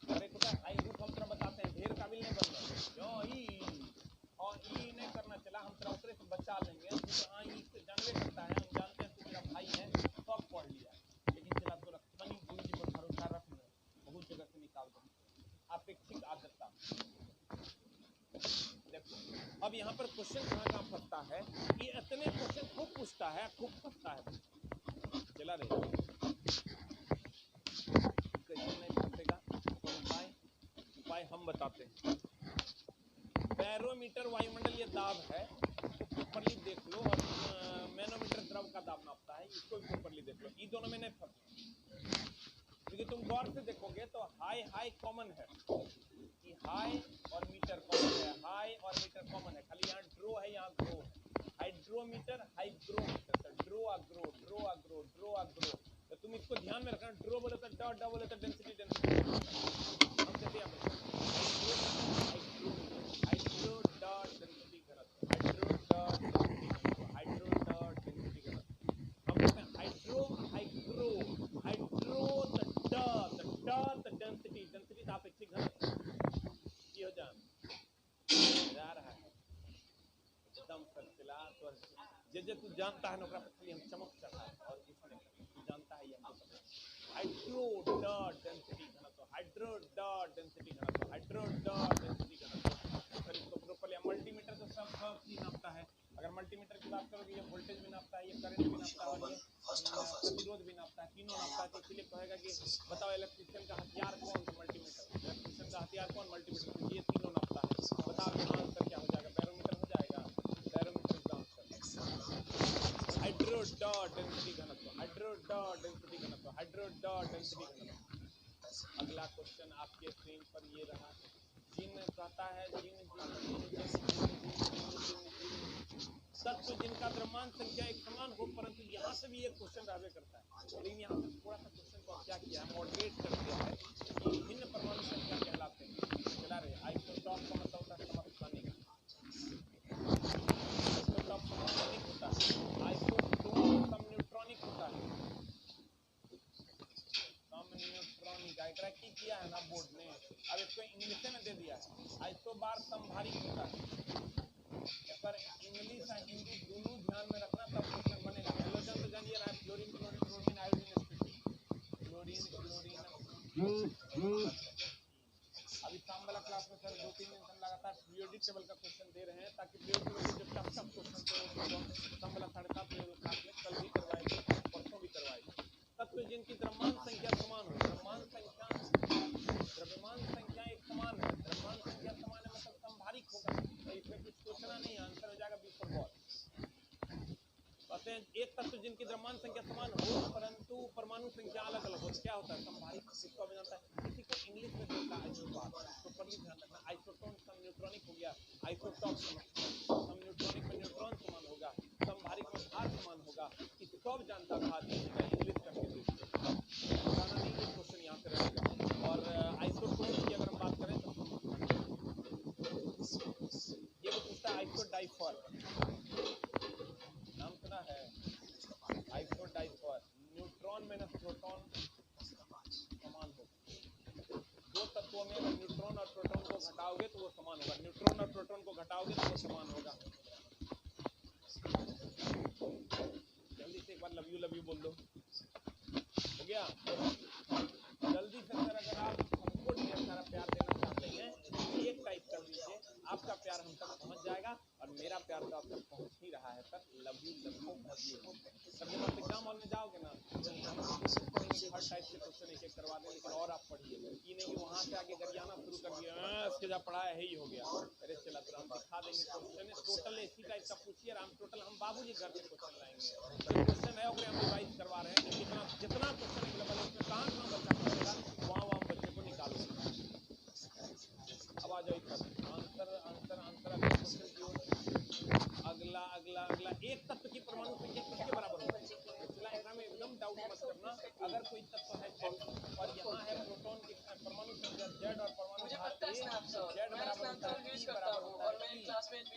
अरे कुछ हाइग्रो हम तरह बताते हैं, ढेर काबिल नहीं बन रहा क्यों, और ई नहीं करना चला, हम तरह उतरे से बचा लेंगे, हाँ ई जानवे करता है, हम जानते हैं तू मेरा भाई है, सब पढ़ लिया, लेकिन चला तो रखनी गुरु जी पर भरोसा रख लो, बहुत जगह से निकाल दो। अपेक्षिक आर्द्रता, देखो अब यहाँ पर क्वेश्चन कहाँ फंसता है, ये इतने क्वेश्चन खूब पूछता है, खूब फंसता है, चला रे कैसे नहीं फंसेगा, तो उपाय हम बताते हैं। बैरोमीटर वायुमंडलीय दाब है, इसको प्रॉपर्ली देख लो, और मैनोमीटर द्रव का दाब नापता है, इसको भी प्रॉपर्ली देख लो, ये दोनों में नहीं फंसना, क्योंकि तुम गौर से देखोगे तो हाई हाई कॉमन है, कि हाई और मीटर कॉमन है, हाई और मीटर कॉमन है, खाली यहाँ ड्रो है, यहाँ ग्रो है, हाइड्रोमीटर हाइग्रोमीटर, ड्रो अग्रो, ड्रो अग्रो, ड्रो अग्रो, तो तुम इसको ध्यान में रखना, ड्रो बोले तो डॉट, डॉ बोले तो डेंसिटी, डेंसिटी हम कहते हैं हाइड्रो डॉट डेंसिटी घनत्व, हाइड्रो डॉट डेंसिटी घनत्व, हाइड्रो डॉट डेंसिटी घनत्व, हम कहते हैं hydro, hygro, hydro the density, density अपेक्षिक घनत्व, ये हो जाए जे जे तू जानता है नौकरा पर हम चमक चढ़ा है और इसने तू जानता है ये हमको पता है। हाइड्रो डॉट डेंसिटी घनत्व, हाइड्रो डॉट डेंसिटी घनत्व, हाइड्रो डॉट डेंसिटी घनत्व। सर इसको प्रोपर मल्टीमीटर तो सब चीज नापता है। अगर मल्टीमीटर की बात करोगे ये वोल्टेज भी नापता है, ये करंट भी नापता है और ये प्रतिरोध भी नापता है, तीनों नापता है। तो इसलिए कहेगा कि बताओ इलेक्ट्रिशियन का हथियार कौन सा मल्टीमीटर, इलेक्ट्रिशियन का हथियार कौन मल्टीमीटर, ये तीनों नापता है। बताओ यहाँ आंसर क्या हो जाएगा, बैरोमीटर हो जाएगा, बैरोमीटर का आंसर। हाइड्रो डॉट डेंसिटी घनत्व, हाइड्रो डॉट डेंसिटी घनत्व, हाइड्रो डॉट डेंसिटी घनत्व। अगला क्वेश्चन आपके स्क्रीन पर ये रहा। जिन कहता है तत्व जिनका द्रव्यमान संख्या एक समान हो, परंतु यहाँ से भी एक क्वेश्चन रहबे करता है, लेकिन यहाँ से थोड़ा सा क्वेश्चन को क्या किया है, मॉडरेट कर दिया है कि भिन्न परमाणु संख्या कहलाते हैं। चला रहे आइसोटॉप का मतलब होता है समस्थानिक, आइसोटॉप समस्थानिक होता है, आइसोटोप समन्यूट्रॉनिक होता है। समन्यूट्रॉनिक आइकरा की किया है ना बोर्ड ने, अब इसको इंग्लिश में दे दिया है। आइसोबार समभारिक होता है। पर इंग्लिश और हिंदी दोनों ध्यान में रखना तब क्वेश्चन बनेगा। हेलोजन तो जानिए रहा है, फ्लोरीन क्लोरीन क्लोरीन आयोडीन स्थिति, फ्लोरीन क्लोरीन। अभी शाम वाला क्लास में सर 2-3 दिन से लगातार पीरियोडिक टेबल का क्वेश्चन दे रहे हैं, ताकि पीरियोडिक टेबल के जो टफ टफ क्वेश्चन थे वो शाम वाला 7:30 बजे क्लास में कल भी करवाएंगे, परसों भी करवाएंगे। तत्व जिनकी द्रव्यमान संख्या समान हो, द्रव्यमान संख्या एक समान है, द्रव्यमान संख्या समान है मतलब समभारिक होगा, तो इसमें कुछ सोचना नहीं, आंसर हो जाएगा बी फॉर बॉल। कहते हैं एक तत्व जिनकी द्रव्यमान संख्या समान हो परंतु परमाणु संख्या अलग अलग हो, तो क्या होता है समभारिक। इसको अब जानता है, किसी को इंग्लिश में बोलता है आइसोटॉप, तो पर भी ध्यान रखना, आइसोटोन समन्यूट्रॉनिक हो गया, आइसोटॉप समन्यूट्रॉनिक में न्यूट्रॉन समान होगा, समभारिक में भार समान होगा। इसको अब जानता था इंग्लिश करके बताना नहीं, ये क्वेश्चन यहाँ से रहेगा। और आइसोटोन की अगर हम बात करें तो ये भी पूछता है आइसोडाइफर, नाम सुना है आइसोडाइफर। न्यूट्रॉन माइनस प्रोटॉन समान होगा, दो तत्वों में अगर न्यूट्रॉन और प्रोटॉन को घटाओगे तो वो समान होगा, न्यूट्रॉन और प्रोटॉन को घटाओगे तो वो समान होगा। जल्दी से एक बार लव यू बोल दो, हो गया। जल्दी से सर अगर आप हमको ढेर सारा प्यार देना चाहते हैं, एक टाइप कर दीजिए, आपका प्यार हम तक पहुंच जाएगा और मेरा प्यार तो आप तक पहुंच ही रहा है सर। Love you sir. जब आप एग्जाम हॉल में जाओगे ना तो हर टाइप के क्वेश्चन एक एक करवा दें, लेकिन और आप पढ़िए, ये नहीं कि वहाँ से आगे गरियाना शुरू कर दिया, इसके जब पढ़ाया है ही हो गया, अरे चला तो हम दिखा देंगे क्वेश्चन टोटल इसी टाइप का पूछिए, हम टोटल हम बाबूजी घर से क्वेश्चन लाएंगे, क्वेश्चन है ओके हम रिवाइज करवा रहे हैं, जितना क्वेश्चन अवेलेबल है उसमें कहाँ बच्चा पढ़ेगा वहाँ बच्चे को निकालो। अब आ जाओ अगला एक तत्व की परमाणु संख्या किसके बराबर होती है, में एकदम डाउट मत करना। अगर कोई तत्व है X और यहाँ है प्रोटॉन की परमाणु संख्या Z और परमाणु भार A, Z बराबर होता है P बराबर होता है P,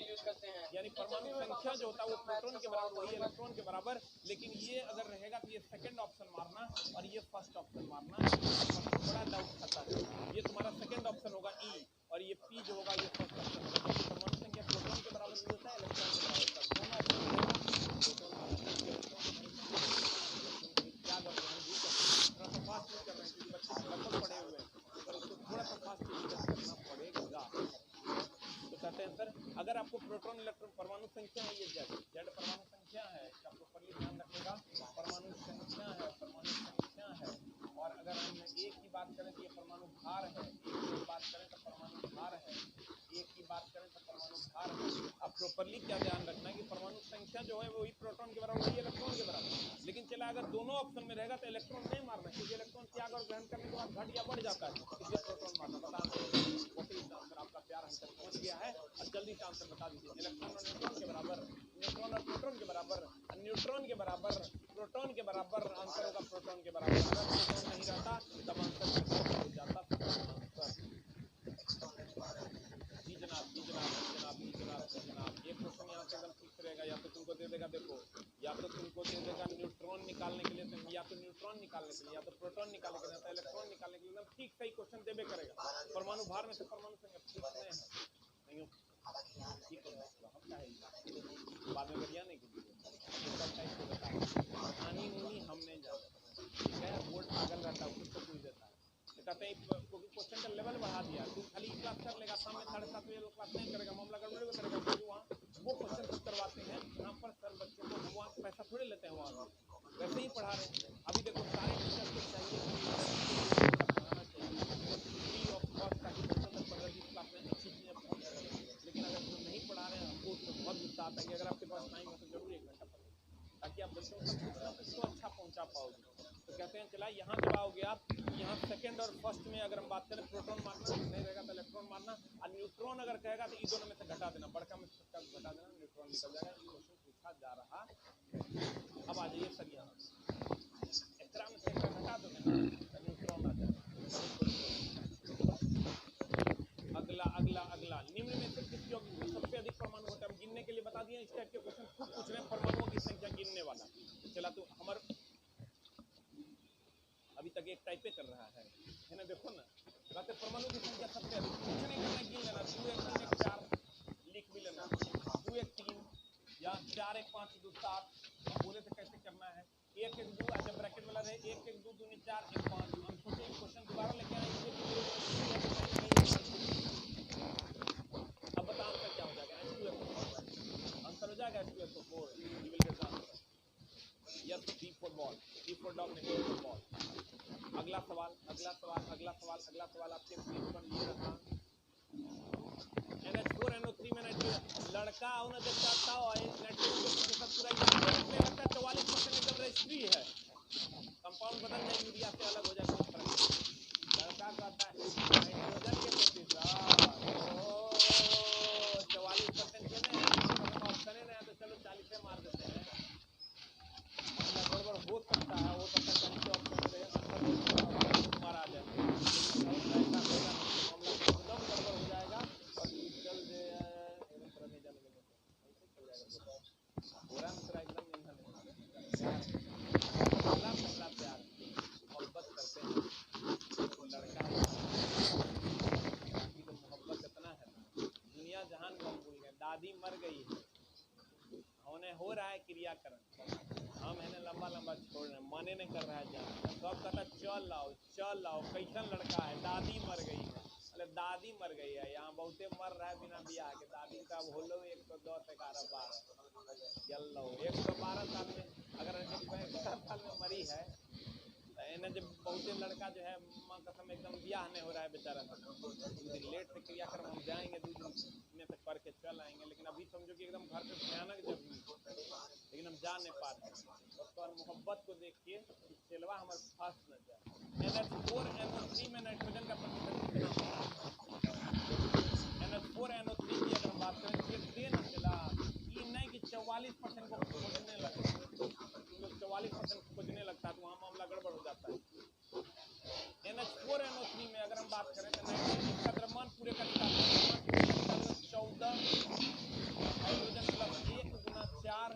यानी परमाणु संख्या जो होता है वो प्रोटॉन के बराबर वही इलेक्ट्रॉन के बराबर, लेकिन ये अगर रहेगा तो ये सेकंड ऑप्शन मारना और ये फर्स्ट ऑप्शन मारना, थोड़ा डाउट खाता है। ये तुम्हारा सेकंड ऑप्शन होगा E और ये P जो होगा ये फर्स्ट ऑप्शन होगा, क्योंकि परमाणु संख्या प्रोटॉन के बराबर भी होता है इलेक्ट्रॉन के बराबर होता है, दोनों फास्ट कर रहे हैं क्योंकि बच्चे लगभग पढ़े हुए हैं, पर उसको थोड़ा सा फास्ट करना पड़ेगा। तो कहते हैं सर अगर आपको प्रोटॉन इलेक्ट्रॉन परमाणु संख्या है, ये Z परमाणु संख्या है, इसका प्रॉपर्ली ध्यान रखिएगा, परमाणु संख्या है, परमाणु संख्या है। और अगर हम एक की बात करें तो ये परमाणु भार है, एक की बात करें तो परमाणु भार है, एक की बात करें तो परमाणु भार है। अब प्रॉपर्ली क्या ध्यान रखना है कि परमाणु संख्या जो है वही प्रोटॉन के बराबर वही इलेक्ट्रॉन के बराबर, लेकिन चला अगर दोनों ऑप्शन में रहेगा तो इलेक्ट्रॉन नहीं मारना, क्योंकि इलेक्ट्रॉन त्याग और ग्रहण करने के बाद घट या बढ़ जाता है, इसलिए प्रोटॉन मारना। बता आंसर आपका प्यार हम तक पहुंच गया है और जल्दी से आंसर बता दीजिए। इलेक्ट्रॉन और न्यूट्रॉन के बराबर, न्यूट्रॉन और प्रोटॉन के बराबर, न्यूट्रॉन के बराबर, प्रोटॉन के बराबर, आंसर होगा प्रोटॉन के बराबर। अगर प्रोटॉन नहीं रहता तब आंसर हो जाता आंसर। जी जनाब, ये क्वेश्चन यहाँ से एकदम फिक्स रहेगा, या तो तुमको दे देगा, देखो या तो तुमको दे देगा न्यूट्रॉन निकालने के लिए, या तो न्यूट्रॉन निकालने के लिए, या तो प्रोटॉन निकालने के लिए, या तो इलेक्ट्रॉन निकालने के लिए, एकदम ठीक सही क्वेश्चन देबे करेगा। परमाणु भार में से परमाणु संख्या ठीक नहीं है, नहीं ठीक है, हम क्या है बाद में गरिया नहीं कीजिए। निकल टाइप से बता रहे, आनी मुनी हम नहीं जानते, ठीक है। बोर्ड पागल रहता है, कुछ तो पूछ देता है, तो कहते हैं क्योंकि क्वेश्चन का लेवल बढ़ा दिया, तू खाली क्लास कर लेगा, सामने 7:30 बजे क्लास नहीं करेगा, मामला गड़बड़ करेगा, क्योंकि वहाँ वो क्वेश्चन सब करवाते हैं यहाँ पर सर बच्चे को, हम वहाँ पैसा थोड़े लेते हैं, वहाँ वैसे ही पढ़ा रहे हैं। अभी देखो सारे टीचर्स को चाहिए पढ़ाना चाहिए फ्री ऑफ कॉस्ट, ताकि बच्चों तक 15-20 क्लास में अच्छी चीज़ें पहुँच सकें। लेकिन अगर जो नहीं पढ़ा रहे हैं हमको उसमें बहुत गुस्सा आता है कि अगर आपके पास टाइम है तो जरूर 1 घंटा पढ़ें, ताकि आप बच्चों तक कुछ ना कुछ तो अच्छा पहुँचा पाओगे। तो कहते हैं चला यहाँ जब आओगे आप, यहाँ सेकंड और फर्स्ट में अगर हम बात करें, प्रोटॉन मारना नहीं रहेगा तो इलेक्ट्रॉन मारना, और न्यूट्रॉन अगर कहेगा तो इन दोनों में से घटा देना, बड़का में छोटा घटा देना, न्यूट्रॉन निकल जाएगा। क्वेश्चन पूछा जा रहा है। अब आ जाइए सर यहाँ एकरा में से घटा दो ना, न्यूट्रॉन आ जाएगा। अगला अगला अगला, निम्न में से किस यौगिक में सबसे अधिक परमाणु होता है? हम गिनने के लिए बता दिए, इस टाइप के क्वेश्चन खूब पूछ रहे हैं, परमाणुओं की संख्या गिनने वाला। चला तो हमारे अभी तक एक टाइपे कर रहा है ना, देखो ना, कहते परमाणु की संख्या सबसे अधिक, कुछ नहीं करना, गिन लेना, 2 1 3 1 4 लिख भी लेना, 2 1 3 या 4 1 5 2 7, बोले तो कैसे करना है, 1 1 2, जब ब्रैकेट वाला रहे 1 1 2 2 4 1 5। हम सोचे क्वेश्चन दोबारा लेके आएंगे, अब बता आंसर क्या हो जाएगा, आंसर हो जाएगा H2SO4, you will get the answer. Yes, D for ball, D for dog, negative for ball. अगला सवाल अगला सवाल अगला सवाल अगला सवाल आपके स्क्रीन पर ये रहा, NH4NO3 में नाइट्रोजन, लड़का हो ना जब चाहता हो नाइट्रोजन के साथ पूरा यूरिया लगता है 44% एकदम रजिस्ट्री है, कंपाउंड बदल जाए, यूरिया से अलग हो जाए, कोई फर्क नहीं। लड़का कहता है नाइट्रोजन के प्रतिशत 44% के ऑप्शन है, तो चलो 40 से मार देते हैं, गड़बड़ हो सकता है, हो सकता है 40 ऑप्शन मारा जाए, मामला एकदम गड़बड़ हो जाएगा और चल एकदम तरह नहीं जाने देंगे, पूरा पूरा एकदम पहला प्यार मोहब्बत करते हैं तो लड़का बाकी तो मोहब्बत इतना है, दुनिया जहान को हम भूल गए, दादी मर गई है, होने हो रहा है क्रियाकरण, हम है ना लंबा लंबा छोड़ रहे हैं, मने नहीं कर रहा है जाना, तो अब कहता चल लाओ, कैसन लड़का है, दादी मर गई है, अरे दादी मर गई है, यहाँ बहुते मर रहा है बिना बियाह के, दादी का बोलो 110 11 12 चल लो 112 साल में, अगर 110 साल में मरी है तो इन्हें जब बहुते लड़का जो है माँ कसम एकदम बियाह नहीं हो रहा है बेचारा, 2 दिन लेट से क्रियाक्रम हम जाएंगे, 2 दिन में से करके चल आएंगे, लेकिन अभी समझो कि एकदम घर पे भयानक जरूरी, लेकिन हम जा नहीं पाते, और मोहब्बत को देखिए सेलवा हमारे फंस न जाए। NH4NO3 में नाइट्रोजन का प्रतिशत कितना होता है? NH4NO3 की अगर हम बात करें, ये ट्रेन चला ये नहीं कि 44% को खोजने लगता है, 44% खोजने लगता है तो वहाँ मामला गड़बड़ हो जाता है। NH4NO3 में अगर हम बात करें तो नाइट्रोजन का द्रव्यमान पूरे का निकाल 14 हाइड्रोजन प्लस 1 गुना 4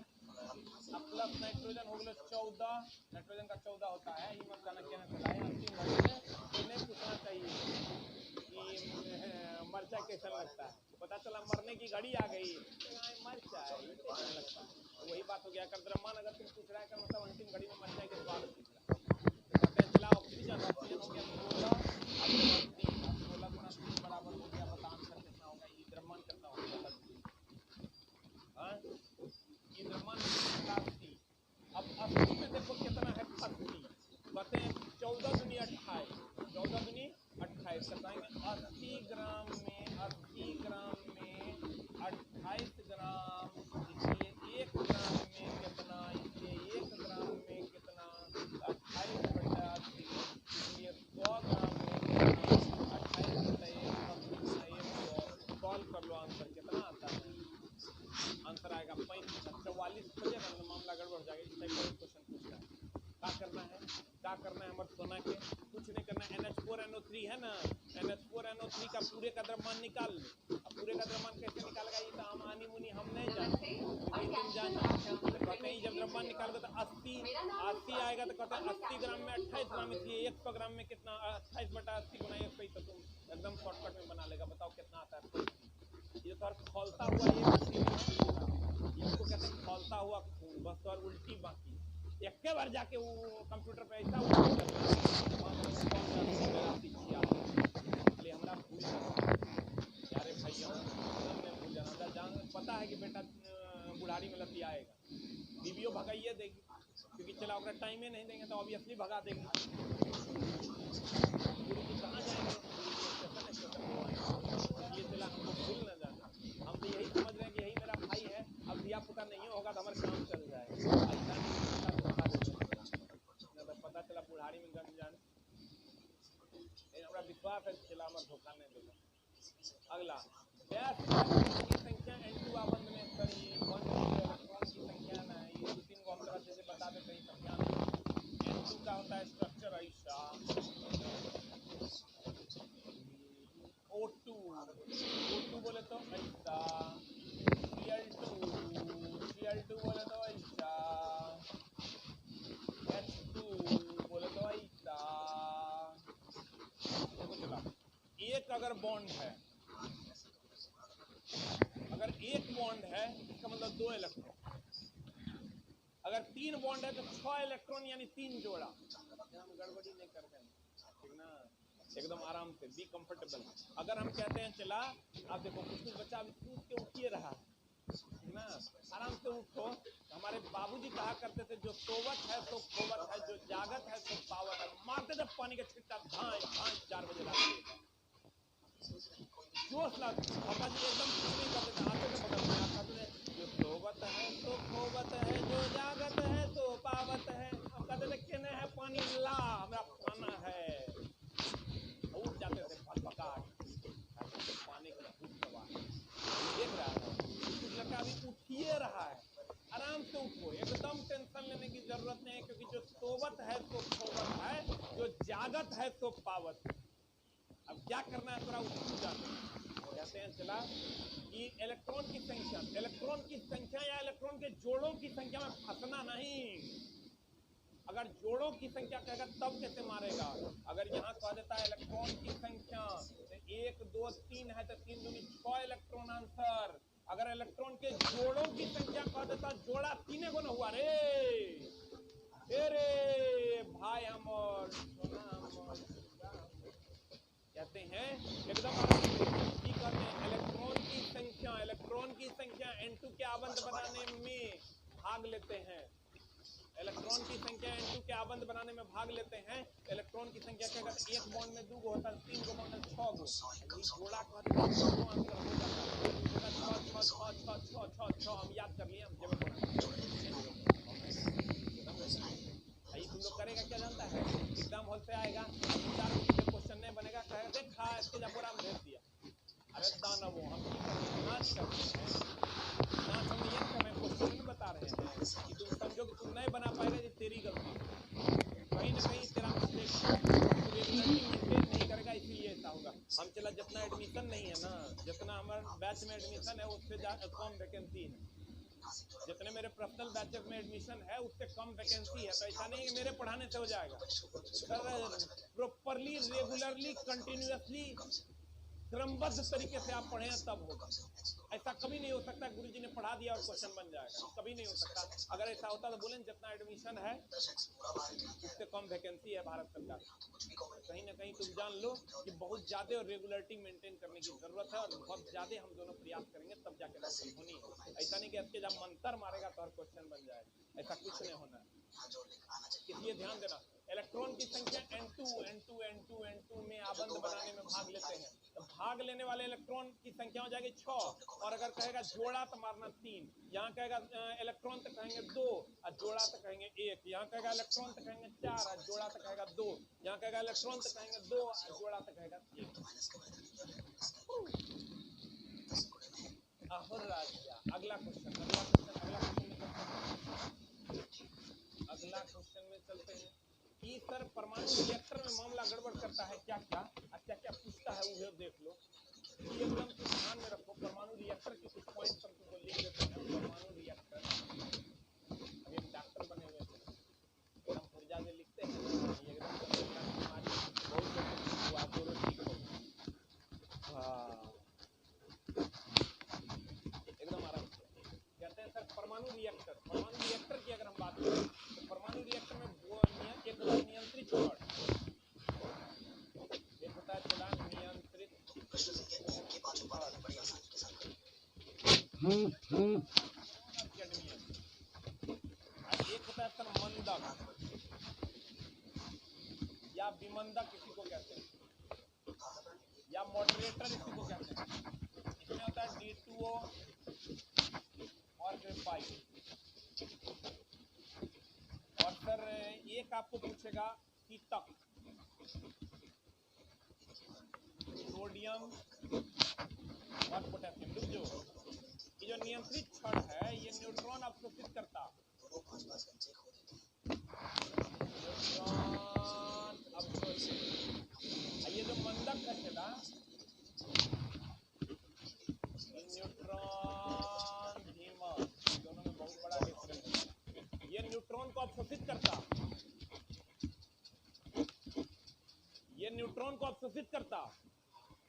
प्लस नाइट्रोजन हो गया 14, नाइट्रोजन का 14 होता है, ये मत जाना कहना चला है, अंतिम घड़ी में इन्हें पूछना चाहिए कि मरचा कैसा लगता है, पता चला मरने की घड़ी आ गई, मरचा कैसा लगता है, तो वही बात हो गया, अगर द्रव्यमान अगर तुम पूछ रहा है कर मतलब अंतिम घड़ी में मरचा के स्वाद पूछ रहा है, तो चला ऑक्सीजन हो गया 16 गुना 3 बराबर हो गया, बता आंसर कितना होगा, ये द्रव्यमान कितना होगा, ये द्रव्यमान 80, अब 80 में देखो कितना है 80, कहते हैं 14 दूनी 28, 14 दूनी 28, बताएंगे 80 ग्राम में 28 ग्राम, इसलिए 1 ग्राम में कितना, इसलिए 1 ग्राम में कितना, 28/80, इसलिए 100 ग्राम में कितना, 28/1 सॉल्व कर लो, आंसर कितना आता है, आंसर आएगा 35, 44 खोजेगा तो मामला गड़बड़ हो जाएगा, इस टाइप का क्वेश्चन पूछ रहा है। क्या करना है हमारे सोना के, कुछ नहीं करना, NH4NO3 है ना, NH4NO3 का पूरे का द्रव्यमान निकाल लो, अब पूरे का द्रव्यमान कैसे निकालेगा ये तो हम आनी मुनी हम नहीं जानते, कहते हैं जब द्रव्यमान निकालोगे तो 80 आएगा, तो कहते हैं 80 ग्राम में 28 ग्राम, इसलिए 100 ग्राम में कितना 28/80 गुना 100, तो तुम एकदम शॉर्टकट में बना लेगा, बताओ कितना आता है, ये तो खोलता हुआ इसको कहते हैं खौलता हुआ खून, बस और उल्टी बाकी। एक के बार जाके वो कंप्यूटर पे ऐसा उल्टी करना हमरा भूल यारे भैया भूल जाना जान, पता है कि बेटा बुढ़ारी में लती आएगा, बीवियों भगाइए देगी, क्योंकि चला अगर टाइम ही नहीं देंगे तो ऑब्वियसली भगा देंगे। गुरु जी कहाँ जाएंगे, ये चला हमको भूल न जाना। हम तो यही समझ रहे हैं कि यही मेरा भाई है, अब धिया पुता नहीं होगा तो हमारा काम चल जाएगा। पता चला बुढ़ारी में गंज जाने, हमारा विश्वास है चला हमारा धोखा नहीं देगा। अगला की संख्या N2 आबंध में करी इलेक्ट्रॉन की संख्या ना, ये 2-3 को हम तरह से बता दें कहीं संख्या नहीं। N2 का होता है स्ट्रक्चर ऐसा, O2 बोले तो ऐसा, Cl2 बोले तो ऐसा, H2 बोले तो ऐसा। देखो चला, एक अगर बॉन्ड है, अगर एक बॉन्ड है इसका मतलब 2 इलेक्ट्रॉन, अगर 3 बॉन्ड है तो 6 इलेक्ट्रॉन यानी 3 जोड़ा। हम गड़बड़ी नहीं करते हैं, ठीक ना, एकदम आराम से, बी कंफर्टेबल। अगर हम कहते हैं चला, आप देखो कुछ बच्चा अभी कूद के उठिए रहा, ठीक ना, आराम से उठो। हमारे बाबूजी कहा करते थे जो सोवत है तो खोवत है, जो जागत है तो पावत है। मारते जब पानी का छिट्टा भाई 4 बजे रात जोश ला पापा जी एकदम नहीं करते थे, आते थे बगल में आते थे, जो सोवत है तो खोवत है, जो जागत है तो पावत है। हम कहते थे केने है पानी ला, हमारा पाना है। उठ जाते थे फटफटाट, पानी का भूख सवार देख रहा है, कुछ लड़का अभी उठिए रहा है, आराम से उठो, एकदम टेंशन लेने की जरूरत नहीं है, क्योंकि जो सोवत है तो खोवत है, जो जागत है तो पावत है। अब क्या करना है थोड़ा उसको जानो। कहते हैं चला कि इलेक्ट्रॉन की संख्या या इलेक्ट्रॉन के जोड़ों की संख्या में फंसना नहीं। अगर जोड़ों की संख्या कहेगा तब कैसे मारेगा। अगर यहाँ कह देता है इलेक्ट्रॉन की संख्या 1 2 3 है तो 3 दूनी 6 इलेक्ट्रॉन आंसर। अगर इलेक्ट्रॉन के जोड़ों की संख्या कह देता जोड़ा 3 गो न हुआ रे, भाई हमर कहते हैं एकदम की कहते हैं इलेक्ट्रॉन की संख्या N2 के आबंध बनाने में भाग लेते हैं। इलेक्ट्रॉन की संख्या N2 के आबंध बनाने में भाग लेते हैं। इलेक्ट्रॉन की संख्या क्या कहते हैं, एक बॉन्ड में 2 गो होता है, 3 गो बॉन्ड में 6 गो, जोड़ा कहते हैं 6 आंसर हो जाता है। 6 हम याद कर लिए, हम जब तुम लोग करेगा क्या जानता है, एग्जाम हॉल से आएगा 4 क्वेश्चन नहीं बनेगा, कहेगा देखा इसके जबरा में भेज दिया। अरे दानव हम नाच करते हैं, नाच हम ये कर रहे हैं, क्वेश्चन बता रहे हैं कि तुम समझो कि तुम नहीं बना पाएगा, ये तेरी गलती, कहीं ना कहीं तेरा मिस्टेक, रेगुलरिटी मेंटेन नहीं करेगा इसीलिए ऐसा होगा। हम चला जितना एडमिशन नहीं है ना, जितना हमारे बैच में एडमिशन है उससे कम वैकेंसी है, जितने मेरे पर्सनल बैचेस में एडमिशन है उससे कम वैकेंसी है। तो ऐसा नहीं कि मेरे पढ़ाने से हो जाएगा, प्रॉपरली रेगुलरली कंटिन्यूअसली क्रमबद्ध तरीके से आप पढ़ें तब होगा। ऐसा कभी नहीं हो सकता गुरुजी ने पढ़ा दिया और क्वेश्चन बन जाएगा, कभी नहीं हो सकता। अगर ऐसा होता तो बोलें जितना एडमिशन है उससे कम वैकेंसी है भारत सरकार। कहीं ना कहीं तुम जान लो कि बहुत ज्यादा और रेगुलरिटी मेंटेन करने की जरूरत है, और बहुत ज्यादा हम दोनों प्रयास करेंगे तब जाके नौकरी होनी है। ऐसा नहीं कि इसके जब मंत्र मारेगा तो हर क्वेश्चन बन जाएगा, ऐसा कुछ नहीं होना है। इसलिए ध्यान देना, इलेक्ट्रॉन की संख्या N2 में आबंध बनाने में भाग लेते हैं, तो भाग लेने वाले इलेक्ट्रॉन की संख्या हो जाएगी 6, और अगर कहेगा जोड़ा तो मारना 3, यहाँ कहेगा इलेक्ट्रॉन तो कहेंगे 2 और जोड़ा तो कहेंगे 1, यहाँ कहेगा इलेक्ट्रॉन तो कहेंगे 4 और जोड़ा तो कहेगा 2, यहाँ कहेगा इलेक्ट्रॉन तो कहेंगे 2 और जोड़ा तो कहेगा 1। अगला क्वेश्चन में चलते हैं कि सर परमाणु रिएक्टर में मामला गड़बड़ करता है क्या क्या पूछता है वो देख लो। एकदम ध्यान में रखो, परमाणु रिएक्टर के कुछ पॉइंट हम तुमको लिख देते हैं। परमाणु रिएक्टर, हम एक डॉक्टर बने हुए थे, हम पुर्जा में लिखते हैं एकदम एकदम आराम से कहते हैं सर एक होता है सर मंदक या विमंदक किसी को कहते हैं, या मॉडरेटर इसी को कहते हैं। इसमें होता है D2O और ग्रेफाइट। और सर एक आपको पूछेगा शीतक, सोडियम और पोटेशियम। रुक जो ये जो नियंत्रित क्षण है ये न्यूट्रॉन अवशोषित करता, न्यूट्रॉन अवशोषित। ये जो मंदक है ना न्यूट्रॉन धीमा, दोनों में बहुत बड़ा डिफरेंस है। ये न्यूट्रॉन को अवशोषित करता, ये न्यूट्रॉन को अवशोषित करता,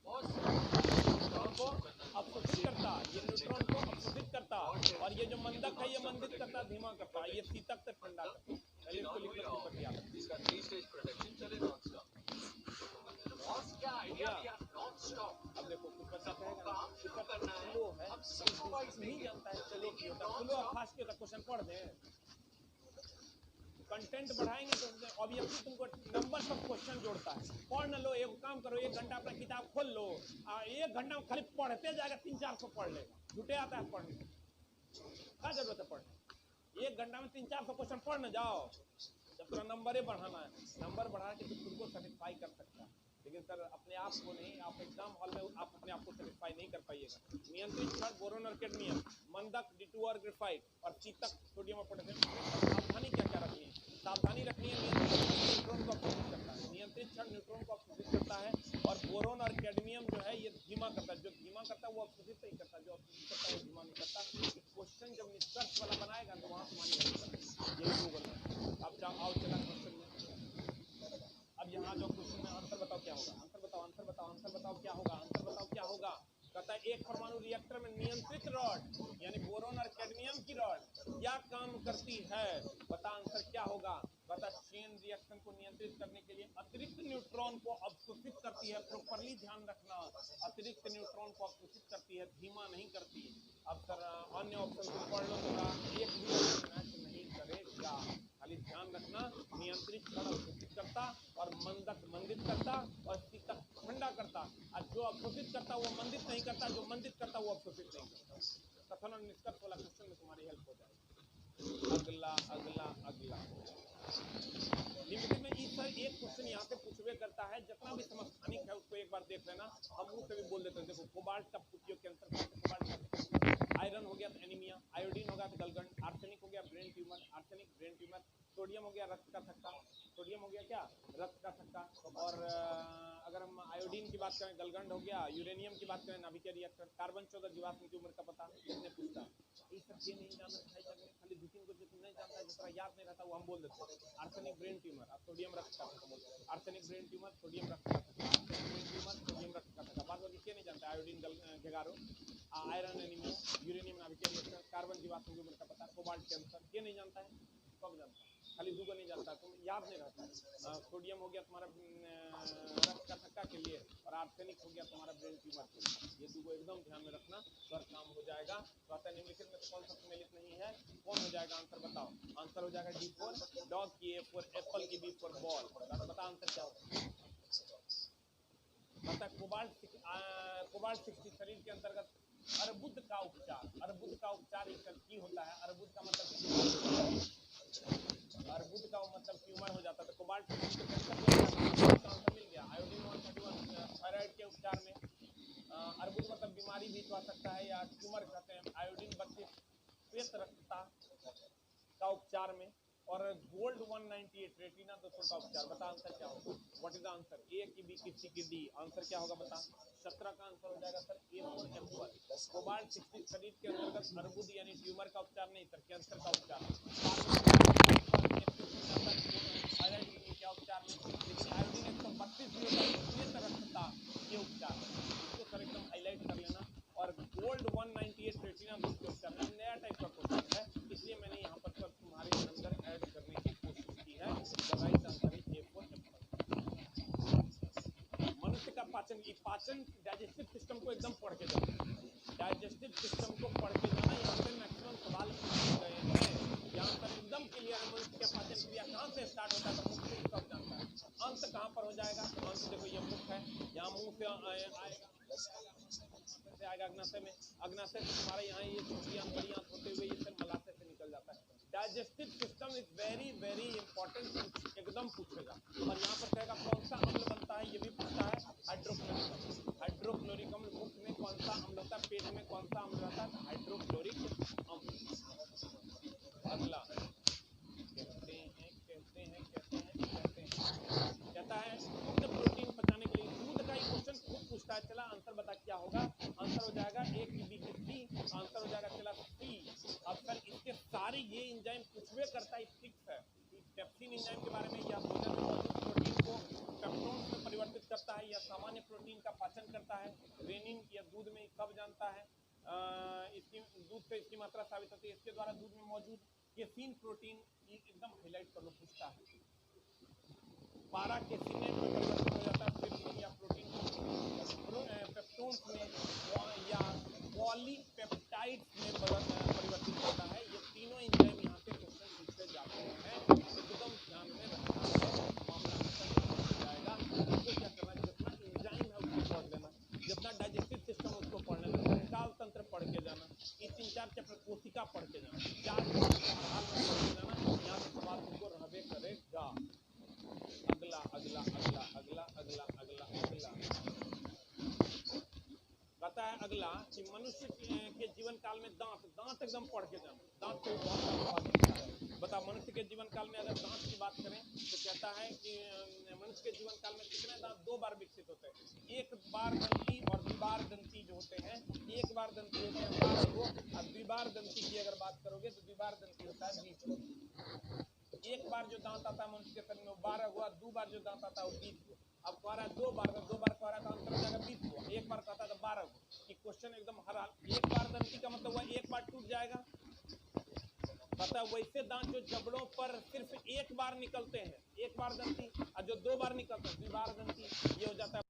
न्यूट्रॉन को अवशोषित करता, ये न्यूट्रॉन को अवशोषित करता। और ये जो मंदक है ये मंदित करता, धीमा करता, ये शीतक से ठंडा करता। पहले इसको लिख लो ऊपर याद। इसका 3 स्टेज प्रोडक्शन चले नॉन स्टॉप। अब देखो कुछ बच्चा कहेगा स्लो है, नहीं जानता है चलो की होता, स्लो और फास्ट की होता। क्वेश्चन पढ़ दे, कंटेंट बढ़ाएंगे तो ऑब्वियसली तुमको नंबर पर क्वेश्चन जोड़ता है। पढ़ न लो, एक काम करो, 1 घंटा अपना किताब खोल लो, 1 घंटा में खाली पढ़ते जाएगा, 300-400 पढ़ लेगा। झूठे आता है पढ़ने, क्या जरूरत है पढ़ने? 1 घंटा में 300-400 क्वेश्चन पढ़ न जाओ। जब पूरा नंबर ही बढ़ाना है, नंबर बढ़ा के तो खुद को सेटिस्फाई कर सकता है, लेकिन सर अपने आप को नहीं। आप एग्जाम हॉल में आप अपने आप को सेटिस्फाई नहीं कर पाइएगा। नियंत्रित क्षण बोरोन और कैडमियम, मंदक D2 और ग्रेफाइट, और शीतक सोडियम और पोटेशियम। सावधानी क्या क्या रखनी है? सावधानी रखनी है न्यूट्रॉन को अवशोषित करता है, नियंत्रित क्षण न्यूट्रॉन को अवशोषित करता है। और बोरोन और कैडमियम जो है ये धीमा करता है, जो धीमा करता है वो अवशोषित नहीं करता, जो अवशोषित करता है वो धीमा नहीं करता। क्वेश्चन जब निष्कर्ष वाला बनाएगा तो वहां तुम्हारी हेल्प करेगा। यही गूगल है। अब जाओ आओ चला क्वेश्चन में। अब यहाँ जो क्वेश्चन में आंसर बताओ क्या होगा, आंसर बताओ, आंसर बताओ, आंसर बताओ क्या होगा, आंसर बताओ क्या होगा। कहता है एक परमाणु रिएक्टर में नियंत्रित रॉड यानी बोरोन और कैडमियम की रॉड क्या काम करती है? बता आंसर क्या होगा। कहता चेन रिएक्शन को नियंत्रित करने के लिए अतिरिक्त न्यूट्रॉन को अवशोषित करती है। प्रॉपर्ली ध्यान रखना, अतिरिक्त न्यूट्रॉन को अवशोषित करती है, धीमा नहीं करती। अब सर अन्य ऑप्शन को पढ़ लो थोड़ा, एक भी मैच नहीं करेगा। खाली ध्यान रखना, नियंत्रित क्षण अवशोषित करता और मंदक मंदित करता और शीतक ठंडा करता। और जो अवशोषित करता वो मंदित नहीं करता, जो मंदित करता वो अवशोषित नहीं करता। कथन और निष्कर्ष वाला क्वेश्चन में तुम्हारी हेल्प हो जाएगी। अगला अगला अगला लिमिटेड में सर एक क्वेश्चन यहाँ से पूछवे करता है, जितना भी समस्थानिक है उसको एक बार देख लेना। हम मुंह से भी बोल देते हैं। देखो कोबाल्ट का उपयोग कैंसर का, कोबाल्ट का आयरन हो गया तो एनीमिया, आयोडीन हो गया तो गलगंड, आर्सेनिक हो गया brain tumour, arsenic brain tumour, sodium हो गया रक्त का थक्का, सोडियम हो गया क्या रक्त का थक्का। और अगर हम आयोडीन की बात करें गलगंड हो गया, यूरेनियम की बात करें नाभिकीय रिएक्टर, कार्बन 14 जीवाश्म की उम्र का पता किसने पूछता है? ये सब ये नहीं जानना चाहिए, खाली 2-3 को जितना नहीं जानता है, जितना याद नहीं रहता वो हम बोल देते हैं। आर्सेनिक ब्रेन ट्यूमर, अब सोडियम रक्त का थक्का बोलते हैं, आर्सेनिक ब्रेन ट्यूमर, सोडियम रक्त का थक्का, आर्सेनिक ब्रेन ट्यूमर, सोडियम रक्त का थक्का। बाद बाकी क्या नहीं जानता? आयोडीन घेगारो, आयरन एनीमिया, यूरेनियम नाभिकीय रिएक्टर, कार्बन जीवाश्म की उम्र का पता, कोबाल्ट कैंसर, ये नहीं जानता है? कब जानता है? खाली 2 को नहीं जानता, तुम याद नहीं रहता है। सोडियम हो गया तुम्हारा रक्त का थक्का के लिए, और आर्सेनिक हो गया तुम्हारा ब्रेन ट्यूमर के लिए। ये 2 को एकदम ध्यान में रखना, तो काम हो जाएगा। तो आता निम्नलिखित में से कौन सा सम्मिलित नहीं है? कौन हो जाएगा? आंसर बताओ। आंसर हो जाएगा D4 डॉग की, A फॉर एप्पल की, B फॉर बॉल। बता आंसर क्या होगा? बता कोबाल्ट 60 शरीर के अंतर्गत अर्बुद का उपचार, अर्बुद का उपचार की होता है। अर्बुद का मतलब अर्बुद का मतलब ट्यूमर हो जाता है। तो कोबाल्ट मिल गया। आयोडीन 131 थायराइड के उपचार में, अर्बुद मतलब बीमारी भी तो आ सकता है या ट्यूमर कहते हैं। आयोडीन 32 श्वेत रक्तता का उपचार में, और गोल्ड 198 रेटिना दोषों का उपचार। बता आंसर क्या होगा? What is the answer? A की, बी की, सी की, डी। आंसर क्या होगा बता? 17 का आंसर हो जाएगा सर A और एप्पल। कोबाल्ट 60 शरीर के अंतर्गत अर्बुद यानी ट्यूमर का उपचार नहीं सर, कैंसर का उपचार। क्या उपचार नहीं, लेकिन आयोडीन 132 रक्तता के उपचार, इसको सर एकदम हाईलाइट कर लेना। और गोल्ड 198 रेटिना दोष के उपचार। नया टाइप का क्वेश्चन है, इसलिए मैंने यहाँ पर सर तुम्हारे अंदर ऐड करने की कोशिश की है। राइट आंसर है A फॉर एप्पल। मनुष्य का पाचन डाइजेस्टिव सिस्टम को एकदम पढ़ के जाओ। डाइजेस्टिव सिस्टम को पढ़ के जाना। यहाँ पे मैक्सिमम सवाल पूछे गए हैं, यहाँ पर एकदम क्लियर है मनुष्य का पाचन क्रिया कहाँ से स्टार्ट होता है, तो मुख से सब जानता है। अंत कहाँ पर हो जाएगा, तो अंत देखो ये मुख है, यहाँ मुंह से आएगा अग्नाशय में, अग्नाशय से तुम्हारे यहाँ ये छोटी आंत बड़ी आंत होते हुए ये फिर मलाशय से निकल जाता है। Digestive system is very very important, एकदम पूछेगा। और यहाँ पर कहेगा कौन सा अम्ल बनता है, ये भी पूछता है। हाइड्रोक्लोरिक अम्ल, हाइड्रोक्लोरिक अम्ल मुख में कौन सा अम्ल होता है, पेट में कौन सा अम्ल रहता है, हाइड्रोक्लोरिक अम्ल। अगला कहता है दूध प्रोटीन पचाने के लिए, दूध का ही क्वेश्चन खूब पूछता है। चला आंसर बता क्या होगा, आंसर हो जाएगा A की B की C, आंसर हो जाएगा चला C। अब सर इसके सारे ये एंजाइम पूछवे करता है, फिक्स है। पेप्सिन एंजाइम के बारे में, या भोजन में मौजूद प्रोटीन को पेप्टोन्स में परिवर्तित करता है, या सामान्य प्रोटीन का पाचन करता है। रेनिन या दूध में कब जानता है, इसकी दूध से इसकी मात्रा साबित होती है। इसके द्वारा दूध में मौजूद केसीन प्रोटीन, ये एकदम हाईलाइट कर लो, पूछता है। पारा केसीन में परिवर्तित हो जाता है, फिर या प्रोटीन पेप्टोन्स में या पॉलीपेप्टाइड्स में परिवर्तित होता है। ये तीनों एंजाइम यहाँ से क्वेश्चन पूछे जाते हैं, एकदम ध्यान में रखना है। मामला हो जाएगा, इसको क्या करना है, जितना एंजाइम है उसको पढ़ लेना, जितना डाइजेस्टिव सिस्टम उसको पढ़ लेना, कंकाल तंत्र पढ़ के जाना, ये 3-4 चैप्टर कोशिका पढ़ के जाना, 4 पढ़ के जाना। यहाँ से सवाल तुमको रहबे करेगा। अगला अगला अगला अगला अगला अगला अगला कहता है अगला कि मनुष्य के जीवन काल में दांत एकदम पढ़ के जाना। दांत से बहुत बता, मनुष्य के जीवन काल में अगर दांत की बात करें तो कहता है कि मनुष्य के जीवन काल में कितने दांत 2 बार विकसित होते हैं। एक बार दंती और द्विबार दंती जो होते हैं, एक बार दंती होते हैं 12 को, और द्विबार दंती की अगर बात करोगे तो द्विबार दंती होता है 20 को। एक बार जो दांत आता है मनुष्य के शरीर में 12 हुआ, 2 बार जो दांत आता है वो 20 हुआ। अब कह रहा है 2 बार कह रहा है तो आंसर हो जाएगा 20 हुआ। एक बार कहता है तो 12 हुआ। कि क्वेश्चन एकदम हर हाल, एक बार दंती का मतलब हुआ एक बार टूट जाएगा। पता है वैसे दांत जो जबड़ों पर सिर्फ एक बार निकलते हैं, एक बार दंती, और जो 2 बार निकलते हैं द्विबार दंती, ये हो जाता है